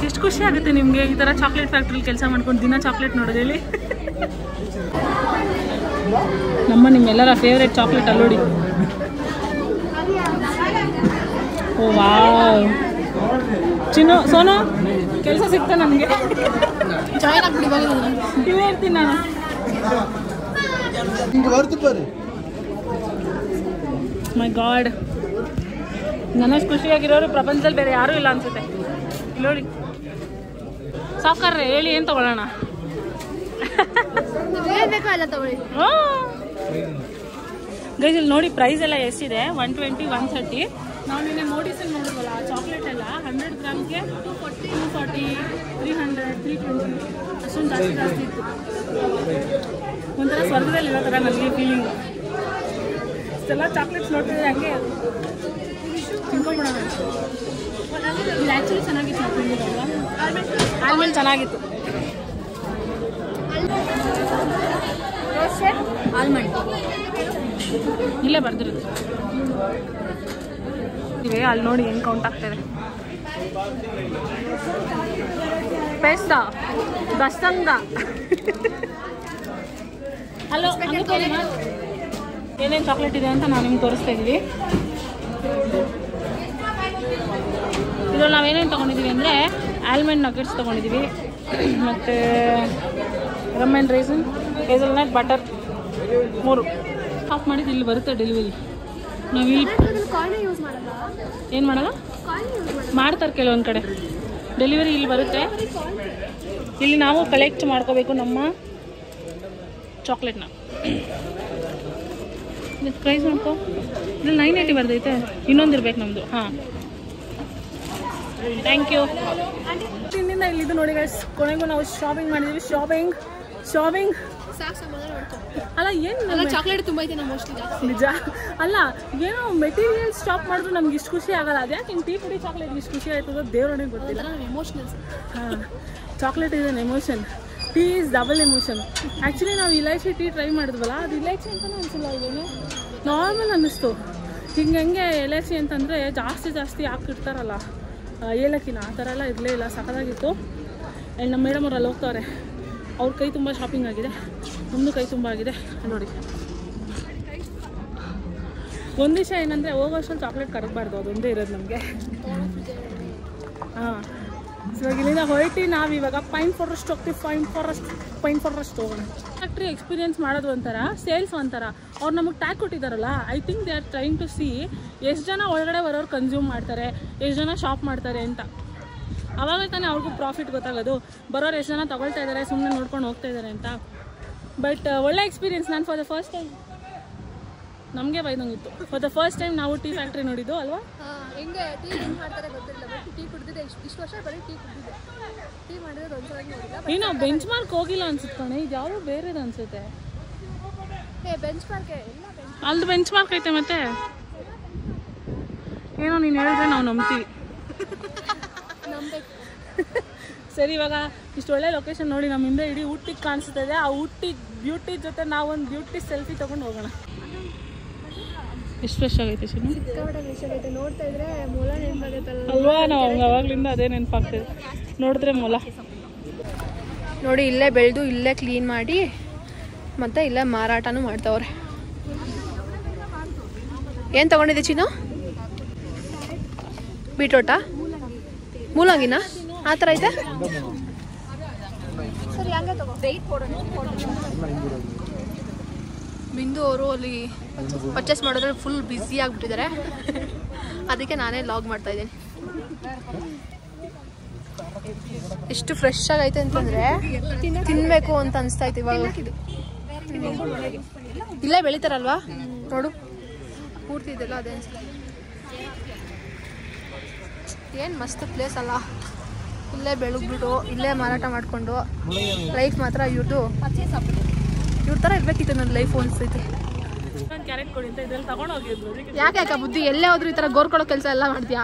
[SPEAKER 1] ಎಷ್ಟು ಖುಷಿ ಆಗುತ್ತೆ ನಿಮಗೆ ಈ ಥರ ಚಾಕ್ಲೇಟ್ ಫ್ಯಾಕ್ಟ್ರಿಲಿ ಕೆಲಸ ಮಾಡ್ಕೊಂಡು ದಿನ ಚಾಕ್ಲೇಟ್ ನೋಡೋದು ಹೇಳಿ. ನಿಮ್ಮೆಲ್ಲರ ಫೇವ್ರೇಟ್ ಚಾಕ್ಲೇಟ್ ಅಲ್ಲೋಡಿ. ಓ ವಾವ್ ಚಿನ್ನು ಸೋನು ಕೆಲಸ ಸಿಗ್ತಾ ನನಗೆ.
[SPEAKER 2] ಜಾಯ್ನ್ ಆಗ್ಬಿಡಿ
[SPEAKER 1] ಇವೇ ಇರ್ತೀನಿ ನಾನು. ಮೈ ಗಾಡ್, ನನಗೆ ಖುಷಿಯಾಗಿರೋರು ಪ್ರಪಂಚದಲ್ಲಿ ಬೇರೆ ಯಾರೂ ಇಲ್ಲ ಅನ್ಸುತ್ತೆ. ನೋಡಿ ಸಾವುಕಾರ್ರೆ ಹೇಳಿ ಏನು ತಗೊಳ್ಳೋಣ?
[SPEAKER 2] ಎಲ್ಲ ತಗೊಳ್ಳಿ
[SPEAKER 1] ಗೈಸ್. ಇಲ್ಲಿ ನೋಡಿ ಪ್ರೈಸ್ ಎಲ್ಲ ಎಷ್ಟಿದೆ, 120, 130. ನಾವು ನಿನ್ನೆ ಮೋಡಿಸಲ್ಲಿ ನೋಡಿದ್ವಲ್ಲ ಆ ಚಾಕ್ಲೇಟ್ ಎಲ್ಲ 100 ಗ್ರಾಮ್ಗೆ 240, 300, 320 ಅಷ್ಟೊಂದು ಜಾಸ್ತಿ ಇತ್ತು. ಒಂಥರ ಸ್ವರ್ಗದಲ್ಲಿ ಇರೋ ಥರ ನನಗೆ ಫೀಲಿಂಗ್. ಇಷ್ಟೆಲ್ಲ ಚಾಕ್ಲೇಟ್ಸ್ ನೋಡ್ತಿದ್ರೆ ಹಂಗೆ ತಿನ್ಕೊಂಬಿಡೋಣ. ಇದು ಆ್ಯಕ್ಚುಲಿ ಚೆನ್ನಾಗಿತ್ತು ನಾವು ತಿಂದಿದ್ದಲ್ವ. ಆಲ್ಮಂಡ್ ಚೆನ್ನಾಗಿತ್ತು.
[SPEAKER 2] ಆಲ್ಮಂಡ್
[SPEAKER 1] ಇಲ್ಲೇ ಬರ್ದಿರುತ್ತೆ. ಅಲ್ಲಿ ನೋಡಿ ಹೆಂಗೆ ಕೌಂಟ್ ಆಗ್ತಾಯಿದೆ. ಪೆಸ್ತಾ ದಸ್ತಂಗ. ಹಲೋ ಏನೇನು ಚಾಕ್ಲೇಟ್ ಇದೆ ಅಂತ ನಾವು ನಿಮ್ಗೆ ತೋರಿಸ್ತಾ ಇದ್ದೀವಿ. ಇದ್ರಲ್ಲಿ ನಾವೇನೇನು ತೊಗೊಂಡಿದ್ದೀವಿ ಅಂದರೆ ಆಲ್ಮಂಡ್ ನಗಟ್ಸ್ ತೊಗೊಂಡಿದ್ದೀವಿ, ಮತ್ತು rum and raisin, hazelnut, butter 3 off ಮಾಡಿದ್ದು ಇಲ್ಲಿ ಬರುತ್ತೆ ಡೆಲಿವರಿ. ನಾವು ಇಲ್ಲಿ ಏನು ಮಾಡಲ್ಲ, ಮಾಡ್ತಾರೆ ಕೆಲವೊಂದು ಕಡೆ ಡೆಲಿವರಿ. ಇಲ್ಲಿ ಬರುತ್ತೆ, ಇಲ್ಲಿ ನಾವು ಕಲೆಕ್ಟ್ ಮಾಡ್ಕೋಬೇಕು ನಮ್ಮ ಚಾಕ್ಲೇಟ್ನ. ಇದು ಪ್ರೈಸ್ ನೋಡ್ಕೊ, ಇದ್ರಲ್ಲಿ 980 ಬರ್ದೈತೆ. ಇನ್ನೊಂದು ಇರ್ಬೇಕು ನಮ್ಮದು. ಹಾಂ ಥ್ಯಾಂಕ್ ಯು. ತಿಂದಿಂದ ಇಲ್ಲಿದ್ದು ನೋಡಿ ಗೈಸ್, ಕೊನೆಗೂ ನಾವು ಶಾಪಿಂಗ್ ಮಾಡಿದ್ದೀವಿ. ಶಾಪಿಂಗ್ ಅಲ್ಲ ಏನು
[SPEAKER 2] ಚಾಕ್ಲೇಟ್ ತುಂಬ ಐತೆ ನಮ್ಮ
[SPEAKER 1] ನಿಜ ಅಲ್ಲ, ಏನೋ ಮೆಟೀರಿಯಲ್ ಸ್ಟಾಪ್ ಮಾಡಿದ್ರು ನಮ್ಗೆ ಇಷ್ಟು ಖುಷಿ ಆಗಲ್ಲ. ಅದ್ಯಾಕೆ ಹಿಂಗೆ ಟೀ ಪುಡಿ ಚಾಕ್ಲೇಟ್ ಇಷ್ಟು ಖುಷಿ ಆಯ್ತದೋ ದೇವ್ರೊಳಗೆ ಗೊತ್ತಿಲ್ಲ.
[SPEAKER 2] ಎಮೋಷನಲ್ಸ್.
[SPEAKER 1] ಹಾಂ, chocolate is an emotion, tea is double emotion. Actually ನಾವು ಇಲೈಚಿ ಟೀ ಟ್ರೈ ಮಾಡಿದ್ವಲ್ಲ, ಅದು ಇಲೈಚಿ ಅಂತಲೂ ಅನಿಸಿಲ್ಲ, ಇದೇನು ನಾರ್ಮಲ್ ಅನ್ನಿಸ್ತು. ಹೆಂಗೆ ಇಲೈಚಿ ಅಂತಂದರೆ ಜಾಸ್ತಿ ಹಾಕಿರ್ತಾರಲ್ಲ ಏಲಕ್ಕಿನ, ಆ ಥರ ಎಲ್ಲ ಇರಲೇ ಇಲ್ಲ, ಸಖತ್ತಾಗಿತ್ತು. ಆ್ಯಂಡ್ ನಮ್ಮ ಮೇಡಮ್ ಅವ್ರು ಅಲ್ಲಿ ಹೋಗ್ತವ್ರೆ, ಅವ್ರ ಕೈ ತುಂಬ ಶಾಪಿಂಗ್ ಆಗಿದೆ, ನಮ್ಮದು ಕೈ ತುಂಬ ಆಗಿದೆ ನೋಡಿ. ಒಂದು ವಿಷಯ ಏನಂದರೆ ಹೋಗೋಷ್ಟರಲ್ಲಿ ಚಾಕ್ಲೇಟ್ ಕರಗಬಾರ್ದು, ಅದೊಂದೇ ಇರೋದು ನಮಗೆ. ಹಾಂ, ಇವಾಗ ಇಲ್ಲಿಂದ ಹೊರಟಿ ನಾವು ಇವಾಗ ಪೈನ್ ಫಾರೆಸ್ಟ್ ಹೋಗ್ತೀವಿ. ಪೈನ್ ಫಾರೆಸ್ಟ್ ಹೋಗೋಣ. ಫ್ಯಾಕ್ಟ್ರಿ ಎಕ್ಸ್ಪೀರಿಯನ್ಸ್ ಮಾಡೋದು ಒಂಥರ, ಸೇಲ್ಸ್ ಒಂಥರ. ಅವ್ರು ನಮಗೆ ಟ್ಯಾಗ್ ಕೊಟ್ಟಿದ್ದಾರಲ್ಲ, I think they are trying to see ಎಷ್ಟು ಜನ ಒಳಗಡೆ ಬರೋರು ಕನ್ಸ್ಯೂಮ್ ಮಾಡ್ತಾರೆ, ಎಷ್ಟು ಜನ ಶಾಪ್ ಮಾಡ್ತಾರೆ ಅಂತ. ಆವಾಗ ತಾನೇ ಅವ್ರಿಗೂ ಪ್ರಾಫಿಟ್ ಗೊತ್ತಾಗೋದು, ಬರೋರು ಎಷ್ಟು ಜನ ತೊಗೊಳ್ತಾ ಇದ್ದಾರೆ, ಸುಮ್ಮನೆ ನೋಡ್ಕೊಂಡು ಹೋಗ್ತಾ ಇದ್ದಾರೆ ಅಂತ. ಬಟ್ ಒಳ್ಳೆ ಎಕ್ಸ್ಪೀರಿಯನ್ಸ್. ನಾನು ಫಾರ್ ದ ಫಸ್ಟ್ ಟೈಮ್ ನಮಗೆ ಬೈದಂಗಿತ್ತು. ಫಾರ್ ದ ಫಸ್ಟ್ ಟೈಮ್ ನಾವು ಟೀ ಫ್ಯಾಕ್ಟ್ರಿ ನೋಡಿದ್ದು ಅಲ್ವಾ.
[SPEAKER 2] ಹೆಂಗೆ ಟೀ ಹೆಂಗೆ ಮಾಡ್ತಾರೆ ಗೊತ್ತಿಲ್ಲ, ಬಟ್ ಟೀ ಕುಡಿದಿದ್ದೆ. ಇಷ್ಟು ವರ್ಷ ಬರೀ ಟೀ ಕುಡಿದಿದ್ದೆ. ಟೀ ಮಾಡಿದ್ರೆ ಒಂದ್ಸಲ ನೋಡಿಲ್ಲ.
[SPEAKER 1] ನೀನು ಬೆಂಚ್ ಮಾರ್ಕ್ ಹೋಗಿಲ್ಲ ಅನ್ಸುತ್ತೆ ಕಣೆ, ಇದು ಯಾವುದೋ ಬೇರೆದು ಅನ್ಸುತ್ತೆ.
[SPEAKER 2] ಬೆಂಚ್ ಮಾರ್ಕ್
[SPEAKER 1] ಅಲ್ಲಿ ಬೆಂಚ್ ಮಾರ್ಕ್ ಐತೆ. ಮತ್ತೆ ಏನೋ ನೀನು ಹೇಳಿದ್ರೆ ನಾವು ನಂಬ್ತೀವಿ. ಸರಿ, ಇವಾಗ ಇಷ್ಟು ಒಳ್ಳೆ ಲೊಕೇಶನ್ ನೋಡಿ ನಮ್ಮ ಹಿಂದೆ ಇಡೀ ಊಟಿಗೆ ಕಾಣಿಸ್ತಿದೆ. ಆ ಬ್ಯೂಟಿ ಜೊತೆ ನಾವೊಂದು ಬ್ಯೂಟಿ ಸೆಲ್ಫಿ ತೊಗೊಂಡು ಹೋಗೋಣ. ಎಷ್ಟು ಫ್ರೆಶ್ ಆಗೈತೆ
[SPEAKER 2] ನೋಡ್ತಾ ಇದ್ರೆ ಮೊಲ ನೆನಪಾಗೈತಲ್ಲ
[SPEAKER 1] ಅಲ್ವಾ. ನಾವು ಅವಾಗ್ಲಿಂದ ಅದೇ ನೆನಪಾಗ್ತದೆ, ನೋಡಿದ್ರೆ ಮೊಲ.
[SPEAKER 2] ನೋಡಿ ಇಲ್ಲೇ ಬೆಳೆದು ಇಲ್ಲೇ ಕ್ಲೀನ್ ಮಾಡಿ ಮತ್ತೆ ಇಲ್ಲೇ ಮಾರಾಟನೂ ಮಾಡ್ತಾವ್ರೆ. ಏನು ತಗೊಂಡಿದ್ದೆ ಚಿನ್ನು? ಬೀಟ್ರೋಟಾ, ಮೂಲಂಗಿನ ಆ ಥರ ಐತೆ. ಬಿಂದು ಅವರು ಅಲ್ಲಿ ಪರ್ಚೇಸ್ ಮಾಡೋದ್ರೆ ಫುಲ್ ಬ್ಯುಸಿ ಆಗಿಬಿಟ್ಟಿದ್ದಾರೆ, ಅದಕ್ಕೆ ನಾನೇ ಲಾಗ್ ಮಾಡ್ತಾ ಇದ್ದೀನಿ. ಎಷ್ಟು ಫ್ರೆಶ್ ಆಗೈತೆ ಅಂತಂದರೆ ತಿನ್ನಬೇಕು ಅಂತ ಅನಿಸ್ತಾ ಇತ್ತು ಇವಾಗ. ಇಲ್ಲೇ ಬೆಳಿತಾರಲ್ವಾ ನೋಡು ಪೂರ್ತಿ ಇದೆಲ್ಲ ಅದೇ ಏನು ಮಸ್ತ್ ಪ್ಲೇಸ್ ಅಲ್ಲ. ಇಲ್ಲೇ ಬೆಳಗ್ಬಿಟ್ಟು ಇಲ್ಲೇ ಮಾರಾಟ ಮಾಡಿಕೊಂಡು ಲೈಫ್ ಮಾತ್ರ ಇವ್ರದ್ದು ಇವ್ರ ಥರ ಇರ್ಬೇಕಿತ್ತು ನನ್ನ ಲೈಫ್ ಅನಿಸ್ತೈತಿ. ಯಾಕೆ ಬುದ್ಧಿ ಎಲ್ಲೇ ಹೋದ್ರು ಈ ಥರ ಗೋರ್ಕೊಳ್ಳೋ ಕೆಲಸ ಎಲ್ಲ ಮಾಡ್ತೀಯಾ?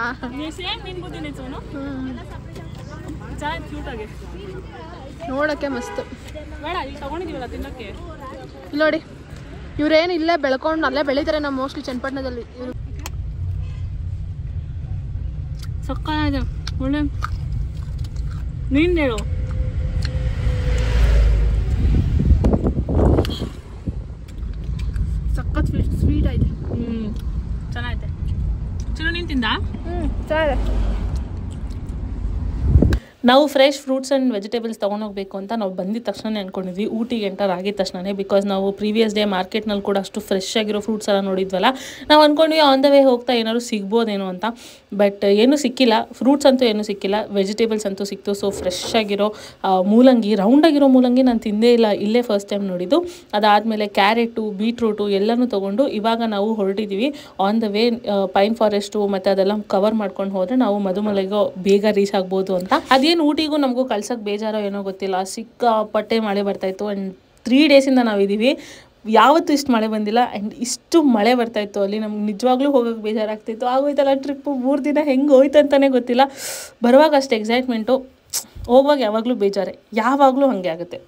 [SPEAKER 2] ನೋಡೋಕ್ಕೆ ಮಸ್ತು ಇಲ್ಲಿ ನೋಡಿ. ಇವ್ರೇನು ಇಲ್ಲೇ ಬೆಳ್ಕೊಂಡು ಅಲ್ಲೇ ಬೆಳಿತಾರೆ ನಮ್ಮ ಮೋಸ್ಟ್ಲಿ ಚನ್ನಪಟ್ಟಣದಲ್ಲಿ. ಇವರು
[SPEAKER 1] ಸಕ್ಕತ್ತಾಗಿದೆ ಒಳ್ಳೆ ನೀನು ಹೇಳು.
[SPEAKER 2] ಸಖತ್ ಸ್ವೀಟ್ ಐತೆ.
[SPEAKER 1] ಚೆನ್ನಾಗೈತೆ. ಚಲೋ ನೀನು ತಿಂದ?
[SPEAKER 2] ಚೆನ್ನಾಗಿದೆ.
[SPEAKER 1] ನಾವು ಫ್ರೆಶ್ ಫ್ರೂಟ್ಸ್ ಆ್ಯಂಡ್ ವೆಜಿಟೇಬಲ್ಸ್ ತೊಗೊಂಡೋಗ್ಬೇಕು ಅಂತ ನಾವು ಬಂದಿದ್ದ ತಕ್ಷಣ ಅಂದ್ಕೊಂಡಿದ್ವಿ. ಊಟಿಗೆ ಎಂಟರ್ ಆಗಿದ ತಕ್ಷಣ ಬಿಕಾಸ್ ನಾವು ಪ್ರೀವಿಯಸ್ ಡೇ ಮಾರ್ಕೆಟ್ನಲ್ಲಿ ಕೂಡ ಅಷ್ಟು ಫ್ರೆಶ್ ಆಗಿರೋ ಫ್ರೂಟ್ಸ್ ಎಲ್ಲ ನೋಡಿದ್ವಲ್ಲ. ನಾವು ಅಂದ್ಕೊಂಡ್ವಿ ಆನ್ ದ ವೇ ಹೋಗ್ತಾ ಏನಾದ್ರು ಸಿಗ್ಬೋದೇನೋ ಅಂತ. ಬಟ್ ಏನೂ ಸಿಕ್ಕಿಲ್ಲ. ಫ್ರೂಟ್ಸ್ ಅಂತೂ ಏನೂ ಸಿಕ್ಕಿಲ್ಲ, ವೆಜಿಟೇಬಲ್ಸ್ ಅಂತೂ ಸಿಕ್ತು. ಸೊ ಫ್ರೆಶ್ ಆಗಿರೋ ಮೂಲಂಗಿ, ರೌಂಡಾಗಿರೋ ಮೂಲಂಗಿ ನಾನು ತಿಂದೇ ಇಲ್ಲ, ಇಲ್ಲೇ ಫಸ್ಟ್ ಟೈಮ್ ನೋಡಿದ್ದು. ಅದಾದಮೇಲೆ ಕ್ಯಾರೆಟು, ಬೀಟ್ರೂಟು ಎಲ್ಲನೂ ತೊಗೊಂಡು ಇವಾಗ ನಾವು ಹೊರಟಿದ್ದೀವಿ. On the way pine forest ಮತ್ತು ಅದೆಲ್ಲ ಕವರ್ ಮಾಡ್ಕೊಂಡು ಹೋದರೆ ನಾವು ಮಧುಮಲೆಗೆ ಬೇಗ ರೀಚ್ ಆಗ್ಬೋದು ಅಂತ. ಅದೇನು ಊಟಿಗೂ ನಮಗೂ ಕಳ್ಸೋಕ್ಕೆ ಬೇಜಾರೋ ಏನೋ ಗೊತ್ತಿಲ್ಲ, ಸಿಕ್ಕಾಪಟ್ಟೆ ಮಳೆ ಬರ್ತಾಯಿತ್ತು. ಆ್ಯಂಡ್ 3 ಡೇಸಿಂದ ನಾವಿದ್ದೀವಿ, ಯಾವತ್ತೂ ಇಷ್ಟು ಮಳೆ ಬಂದಿಲ್ಲ. ಆ್ಯಂಡ್ ಇಷ್ಟು ಮಳೆ ಬರ್ತಾಯಿತ್ತು ಅಲ್ಲಿ. ನಮ್ಗೆ ನಿಜವಾಗ್ಲೂ ಹೋಗೋಕ್ಕೆ ಬೇಜಾರಾಗ್ತಿತ್ತು. ಆಗೋಯ್ತಲ್ಲ ಟ್ರಿಪ್ಪು, 3 ದಿನ ಹೆಂಗೆ ಹೋಯ್ತು ಅಂತಲೇ ಗೊತ್ತಿಲ್ಲ. ಬರುವಾಗ ಅಷ್ಟು ಎಕ್ಸೈಟ್ಮೆಂಟು, ಹೋಗುವಾಗ ಯಾವಾಗಲೂ ಬೇಜಾರೆ, ಯಾವಾಗಲೂ ಹಾಗೆ ಆಗುತ್ತೆ.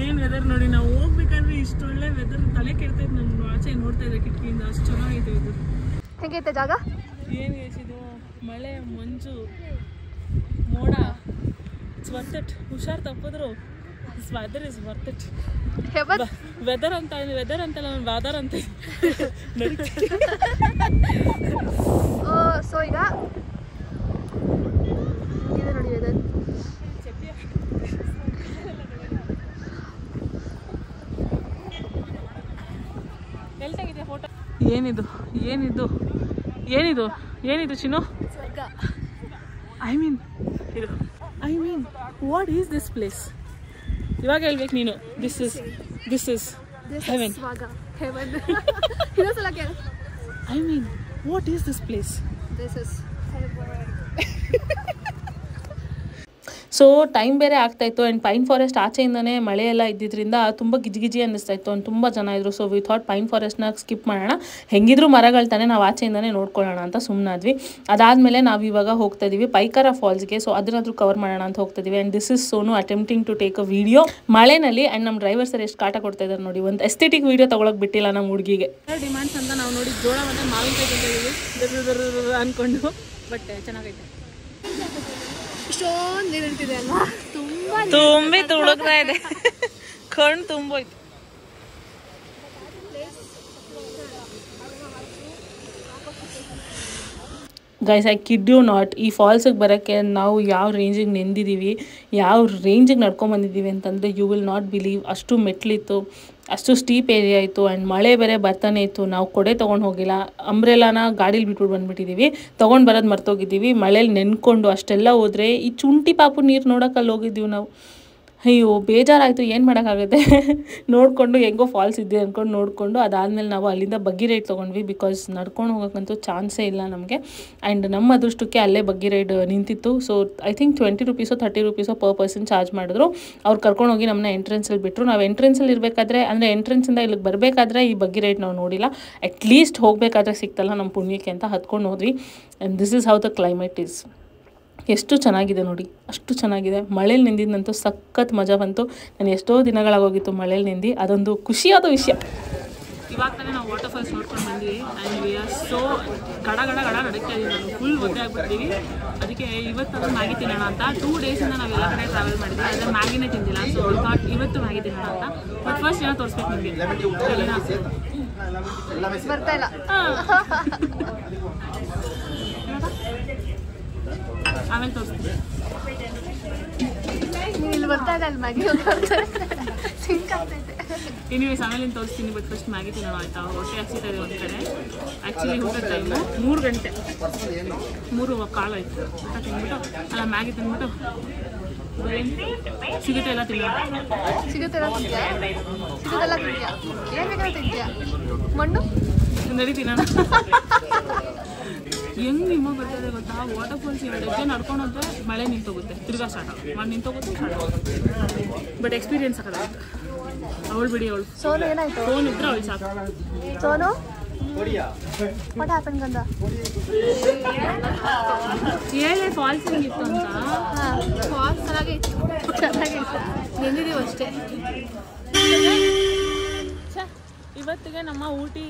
[SPEAKER 1] ಏನು ವೆದರ್ ನೋಡಿ, ನಾವು ಹೋಗ್ಬೇಕಾದ್ರೆ ಇಷ್ಟು ಒಳ್ಳೆ ವೆದರ್ ತಲೆ ಕೆಡ್ತೈತೆ. ನಾನು ಆಚೆ ನೋಡ್ತಾ ಇದ್ದೆ ಕಿಟಕಿಯಿಂದ, ಅಷ್ಟು ಚೆನ್ನಾಗೈತೆ ಇದು.
[SPEAKER 2] ಹೇಗೈತೆ ಜಾಗ?
[SPEAKER 1] ಏನು ಇದು ಮಳೆ, ಮಂಜು, ಮೋಡ. It's worth it. ಹುಷಾರು ತಪ್ಪಿದ್ರು this weather is worth it. Weather ಅಂತಲ್ಲ, ನಾನು ವಾದರ್ ಅಂತ.
[SPEAKER 2] ಸೊ ಈಗ ಇದೆ ನೋಡಿ ವೆದರ್.
[SPEAKER 1] ಏನಿದು ಏನಿದು ಏನಿದು ಏನಿದು Chinnu? I mean what is this place? ಇವಾಗ ಹೇಳ್ಬೇಕು ನೀನು. This is heaven. I mean what is this place? So time ಬೇರೆ ಆಗ್ತಾಯಿತ್ತು. ಆ್ಯಂಡ್ ಪೈನ್ ಫಾರೆಸ್ಟ್ ಆಚೆಯಿಂದನೇ ಮಳೆ ಎಲ್ಲ ಇದ್ದಿದ್ದರಿಂದ ತುಂಬ ಗಿಜಿ ಅನ್ನಿಸ್ತಾ ಇತ್ತು. ಆ್ಯಂಡ್ ತುಂಬ ಜನ ಇದ್ರು. ಸೊ ವಿ ಥಾಟ್ ಪೈನ್ ಫಾರೆಸ್ಟ್ನ ಸ್ಕಿಪ್ ಮಾಡೋಣ, ಹೆಂಗಿದ್ರು ಮರಗಳು ತಾನೆ, ನಾವು ಆಚೆಯಿಂದನೇ ನೋಡ್ಕೊಳ್ಳೋಣ ಅಂತ ಸುಮ್ಮನಾದ್ವಿ. ಅದಾದಮೇಲೆ ನಾವು ಇವಾಗ ಹೋಗ್ತಾ ಇದ್ದೀವಿ ಪೈಕಾರ ಫಾಲ್ಸ್ಗೆ. ಸೊ ಅದನ್ನಾದ್ರೂ ಕವರ್ ಮಾಡೋಣ ಅಂತ ಹೋಗ್ತಾ ಇದ್ದೀವಿ. And this is Sonu attempting to take a video ಮಳೆನಲ್ಲಿ. ಆ್ಯಂಡ್ ನಮ್ಮ ಡ್ರೈವರ್ ಸರ್ ಎಷ್ಟು ಕಾಟ ಕೊಡ್ತಾ ಇದ್ದಾರೆ ನೋಡಿ. ಒಂದು ಎಸ್ಥೆಟಿಕ್ ವಿಡಿಯೋ ತೊಗೊಳಕ್ಕೆ ಬಿಟ್ಟಿಲ್ಲ ನಮ್ಮ ಹುಡುಗಿಗೆ. ಡಿಮ್ಯಾಂಡ್ಸ್ ಅಂತ ನಾವು ನೋಡಿ ಜೋಳ ಮತ್ತು ಮಾವಿನಕಾಯಿ ತಿಂತಿದ್ದೀವಿ ಅಂದ್ಕೊಂಡು. ಬಟ್ ಚೆನ್ನಾಗೈತೆ.
[SPEAKER 2] ಇಷ್ಟೊಂದು ನೀರು ಇರ್ತಿದೆ ಅಲ್ವಾ?
[SPEAKER 1] ತುಂಬಿ ತುಳುಕ್ತಾ ಇದೆ, ಕಣ್ಣು ತುಂಬೋಯ್ತು. Guys I kid you not, ಈ ಫಾಲ್ಸಿಗೆ ಬರೋಕ್ಕೆ ನಾವು ಯಾವ ರೇಂಜಿಗೆ ನೆಂದಿದ್ದೀವಿ, ಯಾವ ರೇಂಜಿಗೆ ನಡ್ಕೊಂಬಂದಿದ್ದೀವಿ ಅಂತಂದರೆ ಯು ವಿಲ್ ನಾಟ್ ಬಿಲೀವ್. ಅಷ್ಟು ಮೆಟ್ಲಿತ್ತು, ಅಷ್ಟು ಸ್ಟೀಪ್ ಏರಿಯಾ ಇತ್ತು. ಆ್ಯಂಡ್ ಮಳೆ ಬೇರೆ ಬರ್ತಾನೆ ಇತ್ತು. ನಾವು ಕೊಡೆ ತೊಗೊಂಡು ಹೋಗಿಲ್ಲ, ಅಂಬ್ರೆಲಾನ ಗಾಡೀಲಿ ಬಿಟ್ಬಿಟ್ಟು ಬಂದುಬಿಟ್ಟಿದ್ದೀವಿ. ತೊಗೊಂಡು ಬರೋದು ಮರ್ತೋಗಿದ್ದೀವಿ. ಮಳೇಲಿ ನೆನ್ಕೊಂಡು ಅಷ್ಟೆಲ್ಲ ಹೋದರೆ ಈ ಚುಂಟಿ ಪಾಪು ನೀರು ನೋಡೋಕ್ಕಲ್ಲಿ ಹೋಗಿದ್ದೀವಿ ನಾವು. ಅಯ್ಯೋ ಬೇಜಾರಾಯಿತು, ಏನು ಮಾಡೋಕ್ಕಾಗುತ್ತೆ. ನೋಡಿಕೊಂಡು ಹೆಂಗೋ ಫಾಲ್ಸ್ ಇದೆ ಅಂದ್ಕೊಂಡು ನೋಡಿಕೊಂಡು ಅದಾದಮೇಲೆ ನಾವು ಅಲ್ಲಿಂದ ಬಗ್ಗಿ ರೈಡ್ ತೊಗೊಂಡ್ವಿ. ಬಿಕಾಸ್ ನಡ್ಕೊಂಡು ಹೋಗೋಕ್ಕಂತೂ ಚಾನ್ಸೇ ಇಲ್ಲ ನಮಗೆ. ಆ್ಯಂಡ್ ನಮ್ಮ ಅದೃಷ್ಟಕ್ಕೆ ಅಲ್ಲೇ ಬಗ್ಗಿ ರೈಡ್ ನಿಂತಿತ್ತು. ಸೊ ಐ ಥಿಂಕ್ 20 ರೂಪೀಸೋ 30 ರೂಪೀಸೋ ಪರ್ ಪರ್ಸನ್ ಚಾರ್ಜ್ ಮಾಡಿದ್ರು. ಅವ್ರು ಕರ್ಕೊಂಡೋಗಿ ನಮ್ಮನ್ನ ಎಂಟ್ರೆನ್ಸಲ್ಲಿ ಬಿಟ್ಟರು. ನಾವು ಎಂಟ್ರೆನ್ಸಲ್ಲಿ ಇರಬೇಕಾದ್ರೆ, ಅಂದರೆ ಎಂಟ್ರೆನ್ಸಿಂದ ಇಲ್ಲಿಗೆ ಬರಬೇಕಾದ್ರೆ ಈ ಬಗ್ಗಿ ರೈಡ್ ನಾವು ನೋಡಿಲ್ಲ. ಅಟ್ಲೀಸ್ಟ್ ಹೋಗಬೇಕಾದ್ರೆ ಸಿಕ್ತಲ್ಲ ನಮ್ಮ ಪುಣ್ಯಕ್ಕೆ ಅಂತ ಹತ್ಕೊಂಡು ಹೋದ್ವಿ. And this is how the climate is. ಎಷ್ಟು ಚೆನ್ನಾಗಿದೆ ನೋಡಿ, ಅಷ್ಟು ಚೆನ್ನಾಗಿದೆ. ಮಳೇಲಿ ನಿಂದಿದ್ದಂತೂ ಸಖತ್ ಮಜಾ ಬಂತು. ನಾನು ಎಷ್ಟೋ ದಿನಗಳಾಗೋಗಿತ್ತು ಮಳೇಲಿ ನಿಂದು, ಅದೊಂದು ಖುಷಿಯಾದ ವಿಷಯ. ಇವಾಗ ತಾನೇ ನಾವು ವಾಟರ್ ಫಾಲ್ಸ್ ನೋಡ್ಕೊಂಡು ಬಂದ್ವಿ. ಆ್ಯಂಡ್ ವಿ ಆರ್ ಸೋ ಗಡ ನಡೀತಾ ಇದ್ದೀವಿ. ನಾವು ಫುಲ್ ಒದ್ದೆ ಆಗ್ಬಿಡ್ತೀವಿ. ಅದಕ್ಕೆ ಇವತ್ತು ಮ್ಯಾಗಿ ತಿನ್ನೋಣ ಅಂತ 2 ಡೇಸಿಂದ ನಾವು ಎಲ್ಲ ಕಡೆ ಟ್ರಾವೆಲ್ ಮಾಡಿದ್ವಿ. ಆದರೆ ಮ್ಯಾಗಿನೇ ತಿಂದಿಲ್ಲ. ಸೊ ಥಾಟ್ ಇವತ್ತು ಮ್ಯಾಗಿ ತಿನ್ನೋಣ ಅಂತ. ಬಟ್ ಫಸ್ಟ್ ಏನೋ ತೋರಿಸ್ಬೇಕು ನಿಮಗೆ.
[SPEAKER 2] ಬರ್ತಾ ಇಲ್ಲ,
[SPEAKER 1] ಆಮೇಲೆ ತೋರಿಸ್ತೀನಿ.
[SPEAKER 2] ಇಲ್ಲಿ ಬರ್ತಾ ಇಲ್ಲ ಅಲ್ಲಿ ಮ್ಯಾಗಿ
[SPEAKER 1] ಎನಿವೇಸ್ ಆಮೇಲೆ ತೋರಿಸ್ತೀನಿ. ಬಟ್ ಫಸ್ಟ್ ಮ್ಯಾಗಿ ತಿನ್ನೋಣ ಆಯಿತಾ? ಹೊಟ್ಟೆ ಹಸಿತಾ ಇದೆ ಒಂದು ಕಡೆ. ಆ್ಯಕ್ಚುಲಿ ಊಟದ ಟೈಮು 3 ಗಂಟೆ 3:15 ಆಯಿತು. ಊಟ ತಿಂದ್ಬಿಟ್ಟು ಅಲ್ಲ ಮ್ಯಾಗಿ ತಿಂದ್ಬಿಟ್ಟು ಸಿಗುತ್ತೆ ಎಲ್ಲ ತಿನ್ನೋಣ.
[SPEAKER 2] ಸಿಗುತ್ತೆಲ್ಲ ತಿಂತೀಯಾ? ಏನು ಬೇಕಾದ್ರೆ ತಿಂತೀಯಾ? ಮಣ್ಣು
[SPEAKER 1] ನಡಿ ತಿನ್ನೋಣ. ಹೆಂಗೆ ನಿಮಗೆ ಬರ್ತದೆ ಗೊತ್ತಾ? ವಾಟರ್ ಫಾಲ್ಸ್ 2 ಹೆಜ್ಜೆ ನಡ್ಕೊಂಡಂತೆ ಮಳೆ ನಿಂತೋಗುತ್ತೆ, ತಿರ್ಗಾ ಸ್ಟಾರ್ಟ್ ಮಾಡಿ ನಿಂತೋಗುತ್ತೆ, ಸ್ಟಾರ್ಟ್ ಆಗುತ್ತೆ. ಬಟ್ ಎಕ್ಸ್ಪೀರಿಯನ್ಸ್ ಆಗೋದಾಗುತ್ತೆ. ಅವಳು ಬಿಡಿ, ಅವಳು
[SPEAKER 2] ಸೋನು ಏನಾಯ್ತು?
[SPEAKER 1] ಫೋನ್ ಇದ್ರೆ ಅವಳು ಸಾಕು.
[SPEAKER 2] ಸೋನು ವಾಟ್ ಹ್ಯಾಪನ್ ಗಂಧ?
[SPEAKER 1] ಹೇಳಿ ಫಾಲ್ಸ್ ಹೆಂಗಿತ್ತು ಅಂತ.
[SPEAKER 2] ಫಾಲ್ಸ್ ಚೆನ್ನಾಗಿತ್ತು, ನೆಂದಿದ್ದೀವಿ ಅಷ್ಟೇ.
[SPEAKER 1] ಇವತ್ತಿಗೆ ನಮ್ಮ ಊಟಿ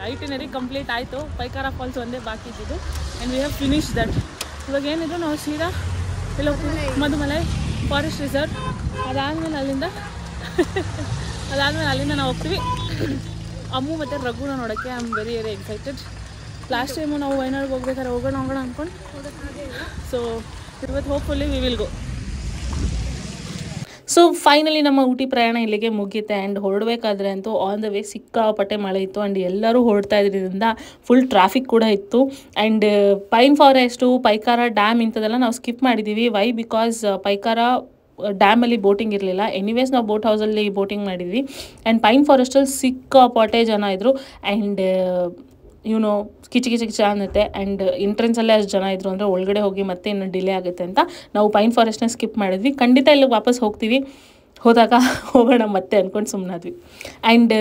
[SPEAKER 1] ಐಟಿನರಿ ಕಂಪ್ಲೀಟ್ ಆಯಿತು. ಪೈಕಾರ ಫಾಲ್ಸ್ ಒಂದೇ ಬಾಕಿ ಇದ್ದಿದ್ದು and we have finish that. ಇವಾಗ ಏನಿದ್ರು ನಾವು ಸೀದಾ ಎಲ್ಲ ಮಧುಮಲೈ ಫಾರೆಸ್ಟ್ ರಿಸರ್ವ್, ಅದಾದಮೇಲೆ ಅಲ್ಲಿಂದ ನಾವು ಹೋಗ್ತೀವಿ ಅಮ್ಮು ಮತ್ತು ರಘುನ ನೋಡೋಕ್ಕೆ. I am very excited. Last time ನಾವು ವಯನಾಡ್ಗೆ ಹೋಗ್ಬೇಕಾದ್ರೆ ಹೋಗೋಣ ಅಂದ್ಕೊಂಡು, ಸೊ ಇವತ್ತು ಹೋಪ್ಫುಲ್ಲಿ we will go. So finally ನಮ್ಮ ಊಟಿ ಪ್ರಯಾಣ ಇಲ್ಲಿಗೆ ಮುಗಿಯುತ್ತೆ. ಆ್ಯಂಡ್ ಹೊರಡಬೇಕಾದ್ರೆ ಅಂತೂ ಆನ್ ದ ವೇ ಸಿಕ್ಕಾಪಟ್ಟೆ ಮಳೆ ಇತ್ತು. ಆ್ಯಂಡ್ ಎಲ್ಲರೂ ಹೊರಡ್ತಾ ಇದ್ರಿಂದ ಫುಲ್ ಟ್ರಾಫಿಕ್ ಕೂಡ ಇತ್ತು. ಆ್ಯಂಡ್ ಪೈನ್ ಫಾರೆಸ್ಟು, ಪೈಕಾರ ಡ್ಯಾಮ್ ಇಂಥದ್ದೆಲ್ಲ ನಾವು ಸ್ಕಿಪ್ ಮಾಡಿದ್ದೀವಿ. ವೈ? ಬಿಕಾಸ್ ಪೈಕಾರ ಡ್ಯಾಮಲ್ಲಿ ಬೋಟಿಂಗ್ ಇರಲಿಲ್ಲ. ಎನಿವೇಸ್ ನಾವು ಬೋಟ್ ಹೌಸಲ್ಲಿ ಬೋಟಿಂಗ್ ಮಾಡಿದ್ವಿ. ಆ್ಯಂಡ್ ಪೈನ್ ಫಾರೆಸ್ಟಲ್ಲಿ ಸಿಕ್ಕಾಪಟ್ಟೆ ಜನ ಇದ್ದರು. ಆ್ಯಂಡ್ ಇವನು ಕಿಚ ಅನ್ನತ್ತೆ. ಆ್ಯಂಡ್ ಎಂಟ್ರೆನ್ಸಲ್ಲೇ ಅಷ್ಟು ಜನ ಇದ್ರು ಅಂದರೆ ಒಳಗಡೆ ಹೋಗಿ ಮತ್ತೆ ಇನ್ನೂ ಡಿಲೇ ಆಗುತ್ತೆ ಅಂತ ನಾವು ಪೈನ್ ಫಾರೆಸ್ಟ್ನ ಸ್ಕಿಪ್ ಮಾಡಿದ್ವಿ. ಖಂಡಿತ ಇಲ್ಲಿಗೆ ವಾಪಸ್ ಹೋಗ್ತೀವಿ, ಹೋದಾಗ ಹೋಗೋಣ ಮತ್ತೆ ಅಂದ್ಕೊಂಡು ಸುಮ್ಮನಾದ್ವಿ. ಆ್ಯಂಡ್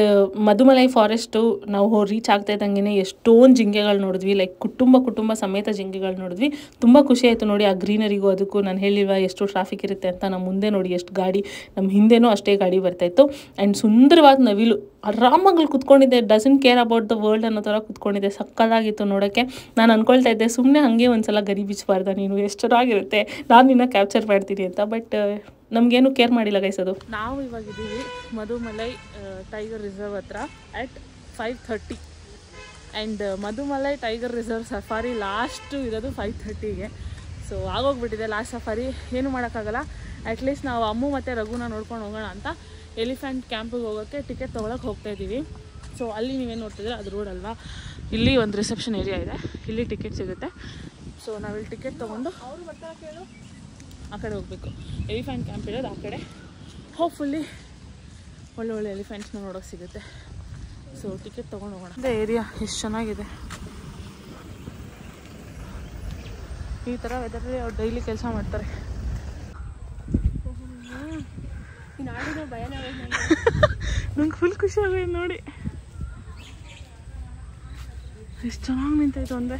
[SPEAKER 1] ಮಧುಮಲೈ ಫಾರೆಸ್ಟು ನಾವು ರೀಚ್ ಆಗ್ತಾ ಇದ್ದಂಗೆ ಎಷ್ಟೊಂದು ಜಿಂಕೆಗಳು ನೋಡಿದ್ವಿ. ಲೈಕ್ ಕುಟುಂಬ ಸಮೇತ ಜಿಂಕೆಗಳು ನೋಡಿದ್ವಿ. ತುಂಬ ಖುಷಿ ಆಯಿತು ನೋಡಿ. ಆ ಗ್ರೀನರಿಗೂ ಅದಕ್ಕೂ ನಾನು ಹೇಳಿಲ್ವ ಎಷ್ಟು ಟ್ರಾಫಿಕ್ ಇರುತ್ತೆ ಅಂತ. ನಮ್ಮ ಮುಂದೆ ನೋಡಿ ಎಷ್ಟು ಗಾಡಿ, ನಮ್ಮ ಹಿಂದೆನೂ ಅಷ್ಟೇ ಗಾಡಿ ಬರ್ತಾಯಿತ್ತು. ಆ್ಯಂಡ್ ಸುಂದರವಾದ ನವಿಲು ಆರಾಮಾಗಿ ಕುತ್ಕೊಂಡಿದ್ದೆ, doesn't care about the world ಅನ್ನೋ ಥರ ಕುತ್ಕೊಂಡಿದ್ದೆ. ಸಕ್ಕದಾಗಿತ್ತು ನೋಡೋಕ್ಕೆ. ನಾನು ಅಂದ್ಕೊಳ್ತಾ ಇದ್ದೆ ಸುಮ್ಮನೆ ಹಾಗೆ ಒಂದು ಸಲ ಗರಿ ಬಿಚ್ಚಬಾರ್ದ ನೀನು, ಎಷ್ಟು ಚೆನ್ನಾಗಿರುತ್ತೆ, ನಾನು ನಿನ್ನ ಕ್ಯಾಪ್ಚರ್ ಮಾಡ್ತೀನಿ ಅಂತ. ಬಟ್ ನಮಗೇನು ಕೇರ್ ಮಾಡಿಲ್ಲ ಗೈಸ್. ಅದು ನಾವು ಇವಾಗಿದ್ದೀವಿ ಮಧುಮಲೈ ಟೈಗರ್ ರಿಸರ್ವ್ ಹತ್ರ at 5:30. And Mudumalai tiger reserve safari last ಇರೋದು 5:30ಗೆ. ಸೊ ಆಗೋಗ್ಬಿಟ್ಟಿದೆ ಲಾಸ್ಟ್ ಸಫಾರಿ. ಏನು ಮಾಡೋಕ್ಕಾಗಲ್ಲ. ಅಟ್ಲೀಸ್ಟ್ ನಾವು ಅಮ್ಮು ಮತ್ತು ರಘುನ ನೋಡ್ಕೊಂಡು ಹೋಗೋಣ ಅಂತ ಎಲಿಫೆಂಟ್ ಕ್ಯಾಂಪಿಗೆ ಹೋಗೋಕ್ಕೆ ಟಿಕೆಟ್ ತೊಗೊಳಕ್ಕೆ ಹೋಗ್ತಾಯಿದ್ದೀವಿ. ಸೊ ಅಲ್ಲಿ ನೀವೇನು ನೋಡ್ತಿದ್ರೆ ಅದು ರೋಡ್ ಅಲ್ವಾ, ಇಲ್ಲಿ ಒಂದು ರಿಸೆಪ್ಷನ್ ಏರಿಯಾ ಇದೆ, ಇಲ್ಲಿ ಟಿಕೆಟ್ ಸಿಗುತ್ತೆ. ಸೊ ನಾವಿಲ್ಲಿ ಟಿಕೆಟ್ ತೊಗೊಂಡು ಆ ಕಡೆ ಹೋಗಬೇಕು. ಎಲಿಫೆಂಟ್ ಕ್ಯಾಂಪ್ ಇರೋದು ಆ ಕಡೆ. ಹೋಪ್ಫುಲ್ಲಿ ಒಳ್ಳೆ ಎಲಿಫೆಂಟ್ಸ್ನ ನೋಡೋಕೆ ಸಿಗುತ್ತೆ. ಸೊ ಟಿಕೆಟ್ ತೊಗೊಂಡು ಹೋಗೋಣ. ಅದೇ ಏರಿಯಾ ಎಷ್ಟು ಚೆನ್ನಾಗಿದೆ. ಈ ಥರ ವೆದರಲ್ಲಿ ಅವ್ರು ಡೈಲಿ ಕೆಲಸ ಮಾಡ್ತಾರೆ. ನಂಗೆ ಫುಲ್ ಖುಷಿ ಆಗೋದು ನೋಡಿ, ಎಷ್ಟು ಚೆನ್ನಾಗಿ ನಿಂತಾಯ್ತು ಅಂದರೆ.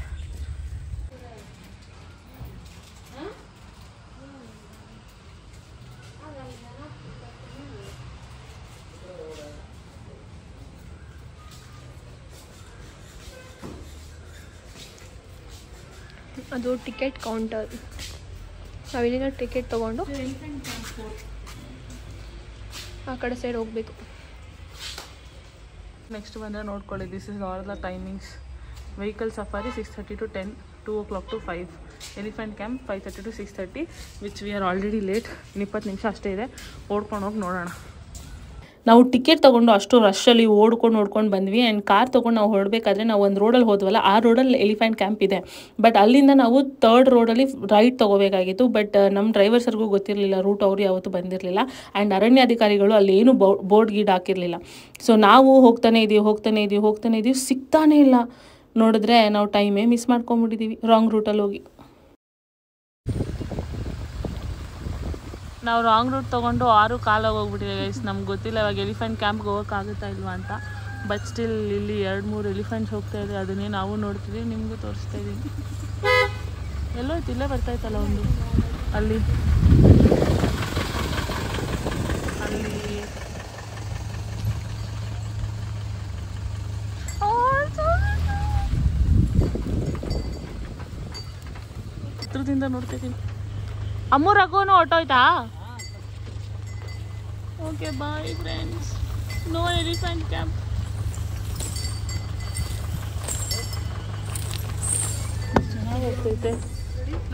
[SPEAKER 2] ಅದು ಟಿಕೆಟ್ ಕೌಂಟರ್. ನಾವಿಲ್ಲಿಂದ ಟಿಕೆಟ್ ತೊಗೊಂಡು ಆ ಕಡೆ ಸೈಡ್ ಹೋಗಬೇಕು.
[SPEAKER 1] ನೆಕ್ಸ್ಟ್ ಬಂದರೆ ನೋಡ್ಕೊಳ್ಳಿ, this is all the timings. Vehicle safari 6:30 to 10, 2 o'clock to 5. Elephant camp 5:30 to 6:30, which we are already late. 20 ನಿಮಿಷ ಅಷ್ಟೇ ಇದೆ, ಓಡ್ಕೊಂಡು ಹೋಗಿ ನೋಡೋಣ. ನಾವು ಟಿಕೆಟ್ ತೊಗೊಂಡು ಅಷ್ಟು ರಶಲ್ಲಿ ಓಡ್ಕೊಂಡು ಬಂದ್ವಿ. ಆ್ಯಂಡ್ ಕಾರ್ ತೊಗೊಂಡು ನಾವು ಹೊರಡಬೇಕಾದ್ರೆ ನಾವು ಒಂದು ರೋಡಲ್ಲಿ ಹೋದ್ವಲ್ಲ, ಆ ರೋಡಲ್ಲಿ ಎಲಿಫೆಂಟ್ ಕ್ಯಾಂಪ್ ಇದೆ. ಬಟ್ ಅಲ್ಲಿಂದ ನಾವು 3rd ರೋಡಲ್ಲಿ ರೈಟ್ ತೊಗೋಬೇಕಾಗಿತ್ತು. ಬಟ್ ನಮ್ಮ ಡ್ರೈವರ್ಸರ್ಗೂ ಗೊತ್ತಿರಲಿಲ್ಲ, ರೂಟ್ ಅವರು ಯಾವತ್ತೂ ಬಂದಿರಲಿಲ್ಲ. ಆ್ಯಂಡ್ ಅರಣ್ಯಾಧಿಕಾರಿಗಳು ಅಲ್ಲಿ ಏನು ಬೋರ್ಡ್ ಗೀಡ್ ಹಾಕಿರಲಿಲ್ಲ. ಸೊ ನಾವು ಹೋಗ್ತಾನೆ ಇದ್ದೀವಿ, ಸಿಗ್ತಾನೇ ಇಲ್ಲ. ನೋಡಿದ್ರೆ ನಾವು ಟೈಮೇ ಮಿಸ್ ಮಾಡ್ಕೊಂಬಿಟ್ಟಿದ್ದೀವಿ ರಾಂಗ್ ರೂಟಲ್ಲಿ ಹೋಗಿ. ನಾವು ರಾಂಗ್ ರೂಟ್ ತೊಗೊಂಡು 6 ಹೋಗ್ಬಿಟ್ಟಿದೆ ಗೈಸ್. ನಮ್ಗೆ ಗೊತ್ತಿಲ್ಲ ಇವಾಗ ಎಲಿಫೆಂಟ್ ಕ್ಯಾಂಪ್ಗೆ ಹೋಗೋಕ್ಕಾಗುತ್ತಾ ಇಲ್ವಾ ಅಂತ. ಬಟ್ ಸ್ಟಿಲ್ ಇಲ್ಲಿ 2-3 ಎಲಿಫೆಂಟ್ಸ್ ಹೋಗ್ತಾ ಇದೆ. ಅದನ್ನೇ ನಾವು ನೋಡ್ತಿದ್ದೀವಿ, ನಿಮಗೂ ತೋರಿಸ್ತಾ ಇದ್ದೀವಿ. ಎಲ್ಲೋ ಇಲ್ಲೇ ಬರ್ತಾಯಿತ್ತಲ್ಲ ಒಂದು, ಅಲ್ಲಿ ಹತ್ರದಿಂದ ನೋಡ್ತಾ ಇದ್ದೀವಿ. ಅಮ್ಮು ರಘುನು ಹೊಟ್ಟೋಯ್ತಾ? Okay bye friends, no elephant camp. ಚೆನ್ನಾಗಿ ಹೋಗ್ತೈತೆ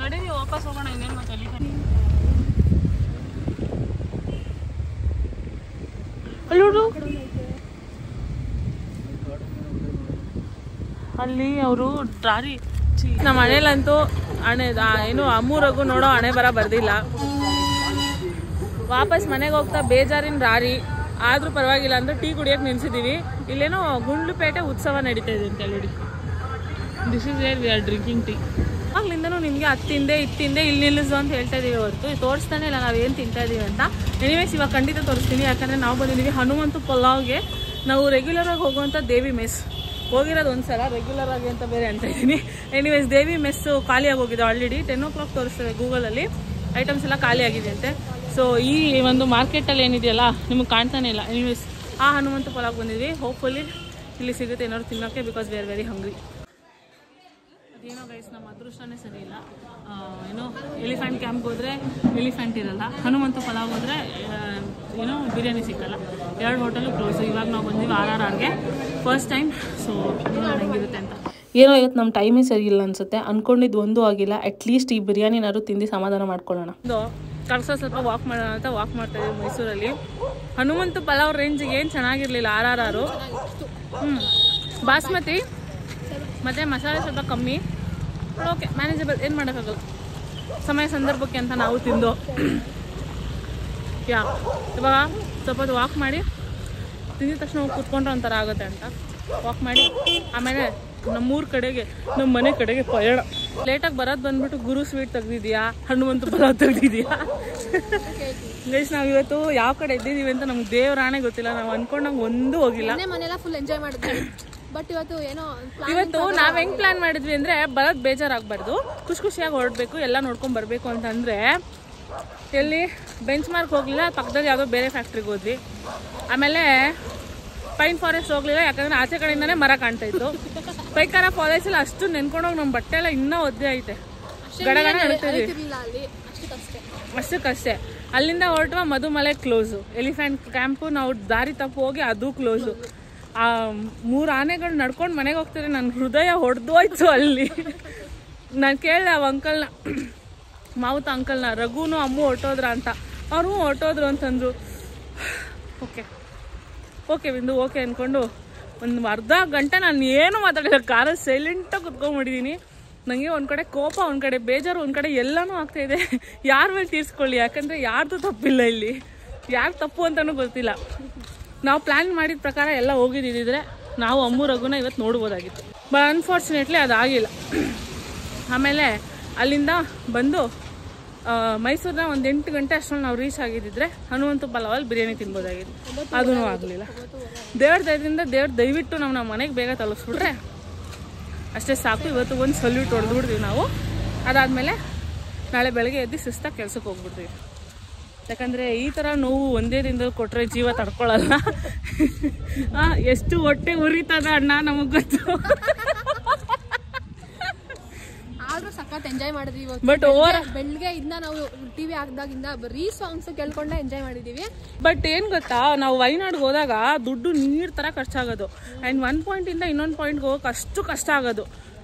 [SPEAKER 1] ನೋಡಿ. ನೀವು ವಾಪಸ್ ಹೋಗೋಣ ಇನ್ನೇನು ಮತ್ತೆ ಎಲಿಫೆಂಟ್. ಅಲ್ಲೋಡು ಅಲ್ಲಿ ಅವರು ದಾರಿ ನಮ್ಮ ಮನೇಲಂತೂ ಏನು ಅಮ್ಮೂರಗೂ ನೋಡೋ ಹಣೆ ಬರ ಬರ್ದಿಲ್ಲ. ವಾಪಸ್ ಮನೆಗೆ ಹೋಗ್ತಾ ಬೇಜಾರಿನ ದಾರಿ ಆದ್ರೂ ಪರವಾಗಿಲ್ಲ ಅಂದ್ರೆ ಟೀ ಕುಡಿಯೋಕೆ ನಿಲ್ಸಿದೀವಿ. ಇಲ್ಲೇನೋ ಗುಂಡ್ಲುಪೇಟೆ ಉತ್ಸವ ನಡೀತಾ ಇದೆ ಅಂತ ಹೇಳಿ. This is where we are drinking tea. ಆಗ್ಲಿಂದನೂ ನಿಮಗೆ ಇತ್ತಿಂದೆ ಇಲ್ಲಿ ನಿಲ್ಲಿಸು ಅಂತ ಹೇಳ್ತಾ ಇದೀವಿ ಹೊರತು ತೋರಿಸ್ತಾನೆ ಇಲ್ಲ ನಾವೇನು ತಿಂತಾ ಇದೀವಿ ಅಂತ. ಎನಿವೇಸ್ ಇವಾಗ ಖಂಡಿತ ತೋರಿಸ್ತೀನಿ, ಯಾಕಂದರೆ ನಾವು ಬಂದಿದ್ದೀವಿ ಹನುಮಂತು ಪಲಾವ್ಗೆ. ನಾವು ರೆಗ್ಯುಲರಾಗಿ ಹೋಗುವಂಥ ದೇವಿ ಮೆಸ್ ಹೋಗಿರೋದು ಒಂದ್ಸಲ, ರೆಗ್ಯುಲರ್ ಆಗಿ ಅಂತ ಬೇರೆ ಅಂತ ಇದ್ದೀನಿ. ಎನಿವೇಸ್ ದೇವಿ ಮೆಸ್ಸು ಖಾಲಿಯಾಗಿ ಹೋಗಿದೆ ಆಲ್ರೆಡಿ. 10 o'clock ತೋರಿಸ್ತದೆ ಗೂಗಲಲ್ಲಿ, ಐಟಮ್ಸ್ ಎಲ್ಲ ಖಾಲಿ ಆಗಿದೆ ಅಂತೆ. ಸೊ ಈ ಒಂದು ಮಾರ್ಕೆಟಲ್ಲಿ ಏನಿದೆಯಲ್ಲ ನಿಮಗೆ ಕಾಣ್ತಾನೆ ಇಲ್ಲ. ಎನಿವೇಸ್ ಆ ಹನುಮಂತು ಪಲಾವ್ ಬಂದಿದ್ವಿ. ಹೋಪ್ಫುಲಿ ಇಲ್ಲಿ ಸಿಗುತ್ತೆ ಏನಾದ್ರು ತಿನ್ನೋಕ್ಕೆ, ಬಿಕಾಸ್ ವಿ ಆರ್ ವೆರಿ ಹಂಗ್ರಿ. ಅದೇನೋ ಗೈಸ್ ನಮ್ಮ ಅದೃಷ್ಟನೇ ಸರಿ ಇಲ್ಲ. ಏನೋ ಎಲಿಫೆಂಟ್ ಕ್ಯಾಂಪ್ಗೆ ಹೋದರೆ ಎಲಿಫೆಂಟ್ ಇರಲ್ಲ, ಹನುಮಂತು ಪಲಾವ್ ಹೋದರೆ ಏನೋ ಬಿರಿಯಾನಿ ಸಿಕ್ಕಲ್ಲ. 2 ಹೋಟೆಲು ಕ್ಲೋಸು. ಇವಾಗ ನಾವು ಬಂದಿವಿ RRRಗೆ ಫಸ್ಟ್ ಟೈಮ್. ಸೊ ಹೆಂಗಿರುತ್ತೆ ಅಂತ. ಏನೋ ಇವತ್ತು ನಮ್ಮ ಟೈಮೇ ಸರಿ ಇಲ್ಲ ಅನ್ಸುತ್ತೆ. ಅಂದ್ಕೊಂಡಿದ್ದು ಒಂದೂ ಆಗಿಲ್ಲ. ಅಟ್ಲೀಸ್ಟ್ ಈ ಬಿರಿಯಾನಿನಾದ್ರು ತಿಂದು ಸಮಾಧಾನ ಮಾಡ್ಕೊಳ್ಳೋಣ. ಕಳ್ಸೋ ಸ್ವಲ್ಪ ವಾಕ್ ಮಾಡೋಣ ಅಂತ ವಾಕ್ ಮಾಡ್ತಾಯಿದ್ದೀವಿ ಮೈಸೂರಲ್ಲಿ. ಹನುಮಂತು ಪಲಾವ್ ರೇಂಜಿಗೆ ಏನು ಚೆನ್ನಾಗಿರಲಿಲ್ಲ RRR. ಬಾಸ್ಮತಿ ಮತ್ತು ಮಸಾಲೆ ಸ್ವಲ್ಪ ಕಮ್ಮಿ, ಓಕೆ ಮ್ಯಾನೇಜಬಲ್, ಏನು ಮಾಡೋಕ್ಕಾಗಲ್ಲ. ಸಮಯ ಸಂದರ್ಭಕ್ಕೆ ಅಂತ ನಾವು ತಿಂದು ಇವಾಗ ಸ್ವಲ್ಪ ವಾಕ್ ಮಾಡಿ ತಿಂದಿದ ತಕ್ಷಣ ಹೋಗಿ ಕೂತ್ಕೊಂಡ್ರೆ ಒಂಥರ ಆಗುತ್ತೆ ಅಂತ ವಾಕ್ ಮಾಡಿ ಆಮೇಲೆ ನಮ್ಮೂರ ಕಡೆಗೆ ನಮ್ಮ ಮನೆ ಕಡೆಗೆ ಪಯಣ. ಲೇಟಾಗಿ ಬರೋದು ಬಂದ್ಬಿಟ್ಟು ಗುರು ಸ್ವೀಟ್ ತೆಗ್ದಿದ್ಯಾ, ಹನುಮಂತು ಪಲಾವ್ ತೆಗ್ದಿದ್ಯಾ. ಗೈಸ್ ನಾವು ಇವತ್ತು ಯಾವ ಕಡೆ ಇದ್ದಿದ್ದೀವಿ ಅಂತ ನಮ್ಗೆ ದೇವರಾಣೆ ಗೊತ್ತಿಲ್ಲ. ನಾವು ಅನ್ಕೊಂಡಂಗೆ ಒಂದೂ ಹೋಗಿಲ್ಲ.
[SPEAKER 2] ಮನೆಯೆಲ್ಲ ಫುಲ್ ಎಂಜಾಯ್ ಮಾಡಿದ್ವಿ. ಬಟ್ ಇವತ್ತು
[SPEAKER 1] ನಾವ್ ಹೆಂಗ್ ಪ್ಲಾನ್ ಮಾಡಿದ್ವಿ ಅಂದ್ರೆ ಬರೋದು ಬೇಜಾರಾಗಬಾರ್ದು, ಖುಷಿಯಾಗಿ ಹೊರಡ್ಬೇಕು, ಎಲ್ಲ ನೋಡ್ಕೊಂಡ್ ಬರ್ಬೇಕು ಅಂತಂದ್ರೆ ಎಲ್ಲಿ ಬೆಂಚ್ ಮಾರ್ಕ್ ಹೋಗ್ಲಿಲ್ಲ, ಪಕ್ಕದಲ್ಲಿ ಯಾವುದೋ ಬೇರೆ ಫ್ಯಾಕ್ಟ್ರಿಗೆ ಹೋದ್ವಿ. ಆಮೇಲೆ ಪೈನ್ ಫಾರೆಸ್ಟ್ ಹೋಗ್ಲಿಲ್ಲ, ಯಾಕಂದ್ರೆ ಆಚೆ ಕಡೆಯಿಂದಾನೇ ಮರ ಕಾಣ್ತಾ ಇತ್ತು. ಪೈಕಾರ ಫಾರೆಸ್ಟ್ ಎಲ್ಲ ಅಷ್ಟು ನೆನ್ಕೊಂಡೋಗಿ ನಮ್ಮ ಬಟ್ಟೆ ಎಲ್ಲ ಇನ್ನೂ ಒದ್ದೆ ಐತೆ, ಗಡಗಡ ನಡ್ತಿದ್ವಿ ಅಷ್ಟಕ್ಕಷ್ಟೇ. ಅಲ್ಲಿಂದ ಹೊರಟುವ ಮಧುಮಲೆ ಕ್ಲೋಸು, ಎಲಿಫೆಂಟ್ ಕ್ಯಾಂಪು ನಾವು ದಾರಿ ತಪ್ಪು ಹೋಗಿ ಅದು ಕ್ಲೋಸು. ಆ 3 ಆನೆಗಳು ನಡ್ಕೊಂಡು ಮನೆಗೆ ಹೋಗ್ತಾರೆ. ನನ್ನ ಹೃದಯ ಹೊಡೆದೋಯ್ತು ಅಲ್ಲಿ. ನಾನು ಕೇಳಿದೆ ಆ ಅಂಕಲ್ನ, ಮಾವುತ ಅಂಕಲ್ನ, ರಘುನು ಅಮ್ಮು ಹೊರಟೋದ್ರ ಅಂತ. ಅವರು ಹೊರಟೋದ್ರು ಅಂತಂದ್ರು. ಓಕೆ ಬಿಂದು ಓಕೆ ಅಂದ್ಕೊಂಡು ಒಂದು ಅರ್ಧ ಗಂಟೆ ನಾನು ಏನು ಮಾತಾಡಿಲ್ಲ, ಕಾರಲ್ಲಿ ಸೈಲೆಂಟಾಗಿ ಕುತ್ಕೊಂಡ್ಬಿಟ್ಟಿದ್ದೀನಿ. ನನಗೆ ಒಂದು ಕಡೆ ಕೋಪ, ಒಂದು ಕಡೆ ಬೇಜಾರು, ಒಂದು ಕಡೆ ಎಲ್ಲನೂ ಆಗ್ತಾಯಿದೆ. ಯಾರ ಮೇಲೆ ತೀರಿಸ್ಕೊಳ್ಳಿ, ಯಾಕಂದರೆ ಯಾರ್ದು ತಪ್ಪಿಲ್ಲ ಇಲ್ಲಿ, ಯಾರು ತಪ್ಪು ಅಂತಲೂ ಗೊತ್ತಿಲ್ಲ. ನಾವು ಪ್ಲ್ಯಾನ್ ಮಾಡಿದ ಪ್ರಕಾರ ಎಲ್ಲ ಹೋಗಿದ್ದಿದ್ರೆ ನಾವು ಅಮ್ಮು ರಘುನ ಇವತ್ತು ನೋಡ್ಬೋದಾಗಿತ್ತು. But unfortunately ಅದಾಗಿಲ್ಲ. ಆಮೇಲೆ ಅಲ್ಲಿಂದ ಬಂದು ಮೈಸೂರಿನ ಒಂದು 8 ಗಂಟೆ ಅಷ್ಟರಲ್ಲಿ ನಾವು ರೀಚ್ ಆಗಿದ್ದಿದ್ರೆ ಹನುಮಂತು ಪಲಾವಲ್ಲಿ ಬಿರಿಯಾನಿ ತಿನ್ಬೋದಾಗಿತ್ತು. ಅದೂ ಆಗಲಿಲ್ಲ. ದೇವ್ರ ದಯದಿಂದ ದಯವಿಟ್ಟು ನಮ್ಮ ಮನೆಗೆ ಬೇಗ ತಲುಪಿಸ್ಬಿಟ್ರೆ ಅಷ್ಟೇ ಸಾಕು. ಇವತ್ತು ಒಂದು ಸಲ್ಯೂಟ್ ಹೊಡೆದ್ಬಿಡ್ತೀವಿ ನಾವು. ಅದಾದಮೇಲೆ ನಾಳೆ ಬೆಳಗ್ಗೆ ಎದ್ದು ಶಿಸ್ತಾಗಿ ಕೆಲ್ಸಕ್ಕೆ ಹೋಗ್ಬಿಡ್ತೀವಿ. ಯಾಕಂದರೆ ಈ ಥರ ನೋವು ಒಂದೇ ದಿನದಲ್ಲಿ ಕೊಟ್ಟರೆ ಜೀವ ತಡ್ಕೊಳ್ಳಲ್ಲ. ಎಷ್ಟು ಹೊಟ್ಟೆ ಉರಿತದ ಅಣ್ಣ ನಮಗೆ ಗೊತ್ತು.
[SPEAKER 2] ಆದ್ರೂ ಸಖತ್ ಎಂಜಾಯ್ ಮಾಡಿದ್ವಿ ಇವತ್ತು.
[SPEAKER 1] ಬಟ್
[SPEAKER 2] ಬೆಳಗ್ಗೆ ಇಂದ ನಾವು ಟಿವಿ ಹಾಕಿದಾಗಿಂದ ಬರೀ ಸಾಂಗ್ಸ್ ಕೇಳ್ಕೊಂಡೆ ಎಂಜಾಯ್ ಮಾಡಿದೀವಿ.
[SPEAKER 1] ಬಟ್ ಏನು ಗೊತ್ತಾ, ನಾವು ವಯನಾಡ್ಗೆ ಹೋದಾಗ ದುಡ್ಡು ನೀರು ಥರ ಖರ್ಚಾಗೋದು. ಆ್ಯಂಡ್ 1 ಪಾಯಿಂಟಿಂದ ಇನ್ನೊಂದು ಪಾಯಿಂಟ್ಗೆ ಹೋಗೋಕೆ ಅಷ್ಟು ಕಷ್ಟ ಆಗೋದು.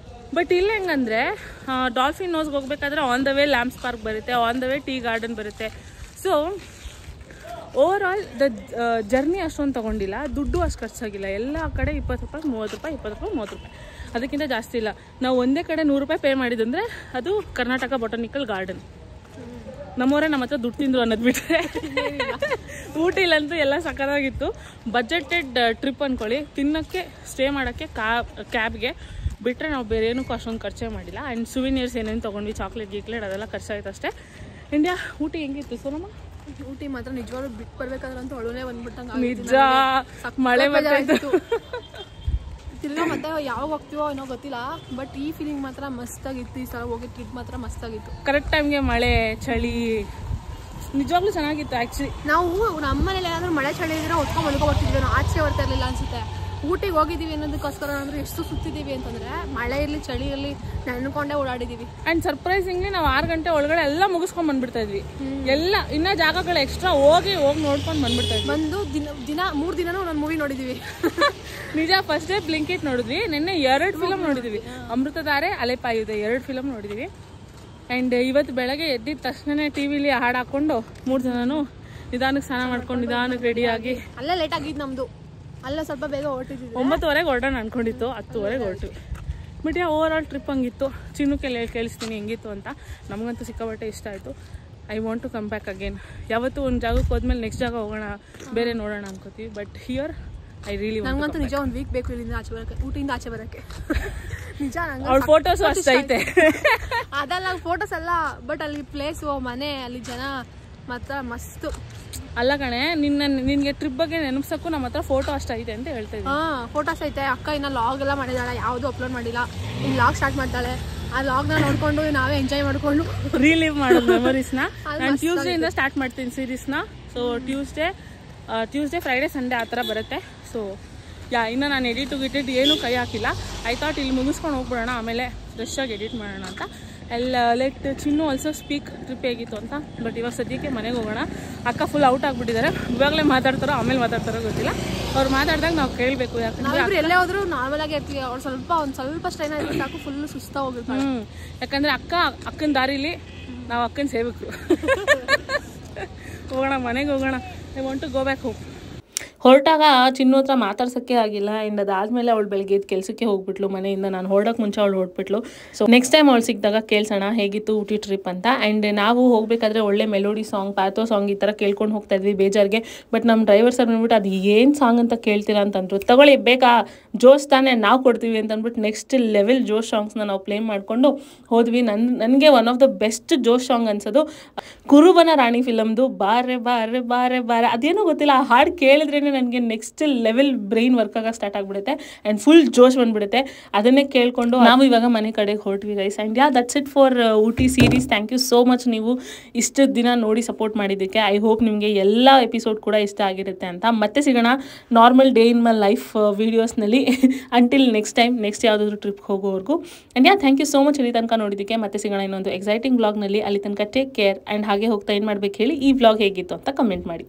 [SPEAKER 1] ಬಟ್ ಇಲ್ಲಿ ಹೆಂಗಂದರೆ ಡಾಲ್ಫಿನ್ ನೋಸ್ಗೆ ಹೋಗ್ಬೇಕಾದ್ರೆ on the way lamps park ಬರುತ್ತೆ, on the way tea garden ಬರುತ್ತೆ. ಸೊ ಓವರ್ ಆಲ್ ಜರ್ನಿ ಅಷ್ಟೊಂದು ತೊಗೊಂಡಿಲ್ಲ, ದುಡ್ಡು ಅಷ್ಟು ಖರ್ಚಾಗಿಲ್ಲ. ಎಲ್ಲ ಕಡೆ 20 ರೂಪಾಯಿ 30 ರೂಪಾಯಿ 20 ರೂಪಾಯಿ 30 ರೂಪಾಯಿ, ಅದಕ್ಕಿಂತ ಜಾಸ್ತಿ ಇಲ್ಲ. ನಾವು ಒಂದೇ ಕಡೆ 100 ರೂಪಾಯಿ ಪೇ ಮಾಡಿದಂದರೆ ಅದು ಕರ್ನಾಟಕ ಬೊಟಾನಿಕಲ್ ಗಾರ್ಡನ್. ನಮ್ಮವರೇ ನಮ್ಮ ಹತ್ರ ದುಡ್ಡು ತಿಂದರು ಅನ್ನೋದು ಬಿಟ್ಟರೆ ಊಟಿಲಂತೂ ಎಲ್ಲ ಸಕ್ಕತ್ತಾಗಿತ್ತು. ಬಜೆಟೆಡ್ ಟ್ರಿಪ್ ಅಂದ್ಕೊಳ್ಳಿ. ತಿನ್ನೋಕ್ಕೆ ಸ್ಟೇ ಮಾಡೋಕ್ಕೆ ಕ್ಯಾಬ್ಗೆ ಬಿಟ್ಟರೆ ನಾವು ಬೇರೆ ಏನಕ್ಕೂ ಅಷ್ಟೊಂದು ಖರ್ಚೇ ಮಾಡಿಲ್ಲ. ಆ್ಯಂಡ್ ಸುವಿನಿಯರ್ಸ್ ಏನೇನು ತೊಗೊಂಡ್ವಿ, ಚಾಕ್ಲೇಟ್ ಅದೆಲ್ಲ ಖರ್ಚಾಯ್ತು ಅಷ್ಟೇ. ಇಂಡಿಯಾ ಊಟಿ ಹೆಂಗಿತ್ತು ಸೋನಮ್ಮ?
[SPEAKER 2] ಊಟಿ ಮಾತ್ರ ನಿಜವಾಗ್ಲೂ ಬಿಟ್ಟು ಬರ್ಬೇಕಾದ್ರೆ ಅಂತ ಒಳನೇ ಬಂದ್ಬಿಟ್ಟಂಗೆ
[SPEAKER 1] ನಿಜ. ಮಳೆ ಬರ್ತಾಯಿತ್ತು.
[SPEAKER 2] ತಿರ್ಗಾ ಮತ್ತೆ ಯಾವಾಗ ಹೋಗ್ತೀವೋ ಏನೋ ಗೊತ್ತಿಲ್ಲ. ಬಟ್ ಈ ಫೀಲಿಂಗ್ ಮಾತ್ರ ಮಸ್ತಾಗಿತ್ತು. ಈ ಸಲ ಹೋಗಿ ಟ್ರಿಪ್ ಮಾತ್ರ ಮಸ್ತಾಗಿತ್ತು.
[SPEAKER 1] ಕರೆಕ್ಟ್ ಟೈಮ್ಗೆ ಮಳೆ ಚಳಿ ನಿಜವಾಗ್ಲೂ ಚೆನ್ನಾಗಿತ್ತು. ಆ್ಯಕ್ಚುಲಿ ನಾವು
[SPEAKER 2] ನಮ್ಮ ಮನೇಲಿ ಏನಾದರೂ ಮಳೆ ಚಳಿ ಇದ್ರೆ ಹೊತ್ಕೊಂಡು ಮಲ್ಕೊ ಬರ್ತಿದ್ವಿ. ನಾವು ಆಚೆ ಬರ್ತಾ ಇರಲಿಲ್ಲ ಅನ್ಸುತ್ತೆ. ಊಟಿಗೆ ಹೋಗಿದ್ದೀವಿ ಅನ್ನೋದಕ್ಕೋಸ್ಕರ ಅಂದ್ರೆ ಎಷ್ಟು ಸುತ್ತಿದ್ದೀವಿ ಅಂತಂದ್ರೆ ಮಳೆ ಇರಲಿ ಚಳಿ ಇರಲಿ ನೆನ್ಕೊಂಡೇ ಓಡಾಡಿದ್ದೀವಿ.
[SPEAKER 1] ಆ್ಯಂಡ್ ಸರ್ಪ್ರೈಸಿಂಗ್ಲಿ ನಾವು 6 ಗಂಟೆ ಒಳಗಡೆ ಎಲ್ಲ ಮುಗಿಸ್ಕೊಂಡು ಬಂದ್ಬಿಡ್ತಾ ಇದ್ವಿ. ಎಲ್ಲ ಇನ್ನೂ ಜಾಗಗಳು ಎಕ್ಸ್ಟ್ರಾ ಹೋಗಿ ನೋಡ್ಕೊಂಡು ಬಂದ್ಬಿಡ್ತಾ ಇದ್ವಿ.
[SPEAKER 2] ಬಂದು ದಿನ 3 ದಿನನೂ ಒಂದು ಮೂವಿ ನೋಡಿದ್ದೀವಿ.
[SPEAKER 1] ನಿಜ. ಫಸ್ಟ್ ಡೇ ಬ್ಲಿಂಕಿಟ್ ನೋಡಿದ್ವಿ, ನಿನ್ನೆ 2 ಫಿಲಮ್ ನೋಡಿದ್ದೀವಿ. ಅಮೃತಧಾರೆ, ಅಲೆಪಾಯುದೆ 2 ಫಿಲಮ್ ನೋಡಿದ್ದೀವಿ. ಆ್ಯಂಡ್ ಇವತ್ತು ಬೆಳಗ್ಗೆ ಎದ್ದಿದ ತಕ್ಷಣ ಟಿ ವಿಲಿ ಹಾಡು ಹಾಕ್ಕೊಂಡು 3 ಜನನೂ ನಿಧಾನಕ್ಕೆ ಸ್ನಾನ ಮಾಡ್ಕೊಂಡು ನಿಧಾನಕ್ಕೆ ರೆಡಿಯಾಗಿ
[SPEAKER 2] ಅಲ್ಲೇ ಲೇಟ್ ಆಗಿದ್ದು ನಮ್ಮದು, ಅಲ್ಲ ಸ್ವಲ್ಪ ಬೇಗ ಹೊರಟಿದ್ವಿ.
[SPEAKER 1] 9:30 ಹೊರಡೋಣ ಅನ್ಕೊಂಡಿತ್ತು, 10:30 ಹೊರಟು. ಬಟ್ ಓವರ್ ಆಲ್ ಟ್ರಿಪ್ ಹಂಗಿತ್ತು. ಚಿನ್ನಕ್ಕೆಲ್ಲ ಕೇಳಿಸ್ತೀನಿ ಹೆಂಗಿತ್ತು ಅಂತ. ನಮಗಂತೂ ಸಿಕ್ಕಾಪಟ್ಟೆ ಇಷ್ಟ ಆಯಿತು. I want to come back again. ಯಾವತ್ತೂ ಒಂದು ಜಾಗಕ್ಕೆ ಹೋದ್ಮೇಲೆ ನೆಕ್ಸ್ಟ್ ಜಾಗ ಹೋಗೋಣ, ಬೇರೆ ನೋಡೋಣ ಅನ್ಕೋತೀವಿ. ಬಟ್ ಹಿಯರ್ ಐ ರಿಯಲಿ
[SPEAKER 2] ನಂಗಂತೂ ನಿಜ ಒಂದು ವೀಕ್ ಬೇಕು ಇಲ್ಲಿಂದ ಆಚೆ ಬರೋಕ್ಕೆ, ಊಟಿಂದ ಆಚೆ ಬರೋಕ್ಕೆ. ನಿಜ ನಂಗೆ
[SPEAKER 1] ಅವ್ಳ ಫೋಟೋಸು ಅಷ್ಟೈತೆ.
[SPEAKER 2] ಅದಲ್ಲ ಫೋಟೋಸ್ ಅಲ್ಲ, ಬಟ್ ಅಲ್ಲಿ ಪ್ಲೇಸು, ಮನೆ, ಅಲ್ಲಿ ಜನ ಮಾತ್ರ ಮಸ್ತು.
[SPEAKER 1] ಅಲ್ಲ ಕಣೆ, ನಿನ್ಗೆ ಟ್ರಿಪ್ ಬಗ್ಗೆ ನೆನಪಿಸಕ್ಕೂ ನಮ್ಮ ಹತ್ರ ಫೋಟೋ ಅಷ್ಟೈತೆ ಅಂತ ಹೇಳ್ತಾ ಇದ್ದೀನಿ.
[SPEAKER 2] ಫೋಟೋಸ್ ಐತೆ. ಅಕ್ಕ ಇನ್ನ ಲಾಗ್ ಎಲ್ಲ ಮಾಡಿದಾಳೆ, ಯಾವುದು ಅಪ್ಲೋಡ್ ಮಾಡಿಲ್ಲ. ಇನ್ನು ಲಾಗ್ ಸ್ಟಾರ್ಟ್ ಮಾಡ್ತಾಳೆ. ಆ ಲಾಗ್ನ ನೋಡ್ಕೊಂಡು ನಾವೇ ಎಂಜಾಯ್ ಮಾಡ್ಕೊಂಡು
[SPEAKER 1] ರೀಲಿವ್ ಮಾಡೋದು ಮೆಮೊರೀಸ್ನ. ನಾನು ಟ್ಯೂಸ್ಡೇಯಿಂದ ಸ್ಟಾರ್ಟ್ ಮಾಡ್ತೀನಿ ಸೀರೀಸ್ನ. ಸೊ ಟ್ಯೂಸ್ಡೇ ಫ್ರೈಡೇ ಸಂಡೇ ಆ ಥರ ಬರುತ್ತೆ. ಸೊ ಇನ್ನು ನಾನು ಎಡಿಟ್ ಏನೂ ಕೈ ಹಾಕಿಲ್ಲ. ಐ ಥಾಟ್ ಇಲ್ಲಿ ಮುಗಿಸ್ಕೊಂಡು ಹೋಗ್ಬಿಡೋಣ, ಆಮೇಲೆ ಫ್ರೆಶ್ಶಾಗಿ ಎಡಿಟ್ ಮಾಡೋಣ ಅಂತ. ಲೆಟ್ ಚಿನ್ನು ಆಲ್ಸೋ ಸ್ಪೀಕ್ ಟ್ರಿಪ್ ಹೇಗಿತ್ತು ಅಂತ. ಬಟ್ ಇವಾಗ ಸದ್ಯಕ್ಕೆ ಮನೆಗೆ ಹೋಗೋಣ. ಅಕ್ಕ ಫುಲ್ ಔಟ್ ಆಗಿಬಿಟ್ಟಿದ್ದಾರೆ. ಇವಾಗಲೇ ಮಾತಾಡ್ತಾರೋ ಆಮೇಲೆ ಮಾತಾಡ್ತಾರೋ ಗೊತ್ತಿಲ್ಲ. ಅವ್ರು ಮಾತಾಡಿದಾಗ ನಾವು ಕೇಳಬೇಕು. ಯಾಕಂದರೆ
[SPEAKER 2] ಎಲ್ಲೇ ಹೋದ್ರು ನಾರ್ಮಲ್ ಆಗಿ ಇರ್ತೀವಿ. ಅವ್ರು ಸ್ವಲ್ಪ ಸ್ಟ್ರೈನ್ ಆಗಿದ್ರೆ ಸಾಕು, ಫುಲ್ ಸುಸ್ತಾ ಹೋಗಿರ್ತಾರೆ.
[SPEAKER 1] ಯಾಕಂದರೆ ಅಕ್ಕನ ದಾರಿಲಿ ನಾವು ಅಕ್ಕನ ಸೇವಕರು. ಹೋಗೋಣ, ಮನೆಗೆ ಹೋಗೋಣ. I want to go back home. ಹೊರಟಾಗ ಚಿನ್ನು ಹತ್ರ ಮಾತಾಡ್ಸೋಕ್ಕೆ ಆಗಿಲ್ಲ. ಆ್ಯಂಡ್ ಅದಾದಮೇಲೆ ಅವಳು ಬೆಳಗ್ಗೆ ಎದ್ದು ಕೆಲಸಕ್ಕೆ ಹೋಗ್ಬಿಟ್ಲು ಮನೆಯಿಂದ. ನಾನು ಹೊರಡೋಕೆ ಮುಂಚೆ ಅವಳು ಹೊರಟ್ಬಿಟ್ಲು. ಸೊ ನೆಕ್ಸ್ಟ್ ಟೈಮ್ ಅವಳು ಸಿಕ್ಕಿದಾಗ ಕೇಳ್ಸೋಣ ಹೇಗಿತ್ತು ಊಟಿ ಟ್ರಿಪ್ ಅಂತ. ಆ್ಯಂಡ್ ನಾವು ಹೋಗಬೇಕಾದ್ರೆ ಒಳ್ಳೆ ಮೆಲೋಡಿ ಸಾಂಗ್, ಪ್ಯಾಥೋ ಸಾಂಗ್ ಈ ಥರ ಕೇಳ್ಕೊಂಡು ಹೋಗ್ತಾ ಇದ್ವಿ ಬೇಜಾರಿಗೆ. ಬಟ್ ನಮ್ಮ ಡ್ರೈವರ್ ಸರ್ ಬಂದ್ಬಿಟ್ಟು ಅದು ಏನು ಸಾಂಗ್ ಅಂತ ಕೇಳ್ತೀರಾ ಅಂತಂದ್ರು. ತಗೊಳ್ಳಿ, ಬೇಕಾ ಜೋಶ್ ತಾನೇ, ನಾವು ಕೊಡ್ತೀವಿ ಅಂತ ಅಂದ್ಬಿಟ್ಟು ನೆಕ್ಸ್ಟ್ ಲೆವೆಲ್ ಜೋಶ್ ಸಾಂಗ್ಸ್ನ ನಾವು ಪ್ಲೇ ಮಾಡಿಕೊಂಡು ಹೋದ್ವಿ. ನನಗೆ one of the best Josh song ಅನ್ಸೋದು ಕುರುಬನ ರಾಣಿ ಫಿಲಮ್ದು ಬಾರೆ ಬಾರೆ ಬಾರೆ ಬಾರೆ. ಅದೇನೋ ಗೊತ್ತಿಲ್ಲ, ಆ ಹಾಡು ಕೇಳಿದ್ರೇ ನನಗೆ ನೆಕ್ಸ್ಟ್ ಲೆವೆಲ್ ಬ್ರೈನ್ ವರ್ಕ್ ಆಗ ಸ್ಟಾರ್ಟ್ ಆಗಿಬಿಡುತ್ತೆ ಆ್ಯಂಡ್ ಫುಲ್ ಜೋಶ್ ಬಂದ್ಬಿಡುತ್ತೆ. ಅದನ್ನೇ ಕೇಳಿಕೊಂಡು ನಾವು ಇವಾಗ ಮನೆ ಕಡೆಗೆ ಹೊರಟ್ವಿ guys. And that's it for Ooty series. Thank you so much ನೀವು ಇಷ್ಟು ದಿನ ನೋಡಿ ಸಪೋರ್ಟ್ ಮಾಡಿದ್ದಕ್ಕೆ. ಐ ಹೋಪ್ ನಿಮಗೆ ಎಲ್ಲ ಎಪಿಸೋಡ್ ಕೂಡ ಇಷ್ಟ ಆಗಿರುತ್ತೆ ಅಂತ. ಮತ್ತೆ ಸಿಗೋಣ normal day in my life ವೀಡಿಯೋಸ್ನಲ್ಲಿ. ಅಂಟಿಲ್ ನೆಕ್ಸ್ಟ್ ಟೈಮ್, ನೆಕ್ಸ್ಟ್ ಯಾವುದಾದ್ರೂ ಟ್ರಿಪ್ಗೆ ಹೋಗೋವರೆಗೂ. And thank you so much ಇಲ್ಲಿ ತನಕ ನೋಡಿದ್ದಕ್ಕೆ. ಮತ್ತೆ ಸಿಗೋಣ ಇನ್ನೊಂದು ಎಕ್ಸೈಟಿಂಗ್ ವ್ಲಾಗ್ನಲ್ಲಿ. ಅಲ್ಲಿ ತನಕ ಟೇಕ್ ಕೇರ್. ಆ್ಯಂಡ್ ಹಾಗೆ ಹೋಗ್ತಾ ಏನು ಮಾಡ್ಬೇಕು ಹೇಳಿ, ಈ ವ್ಲಾಗ್ ಹೇಗಿತ್ತು ಅಂತ ಕಮೆಂಟ್ ಮಾಡಿ.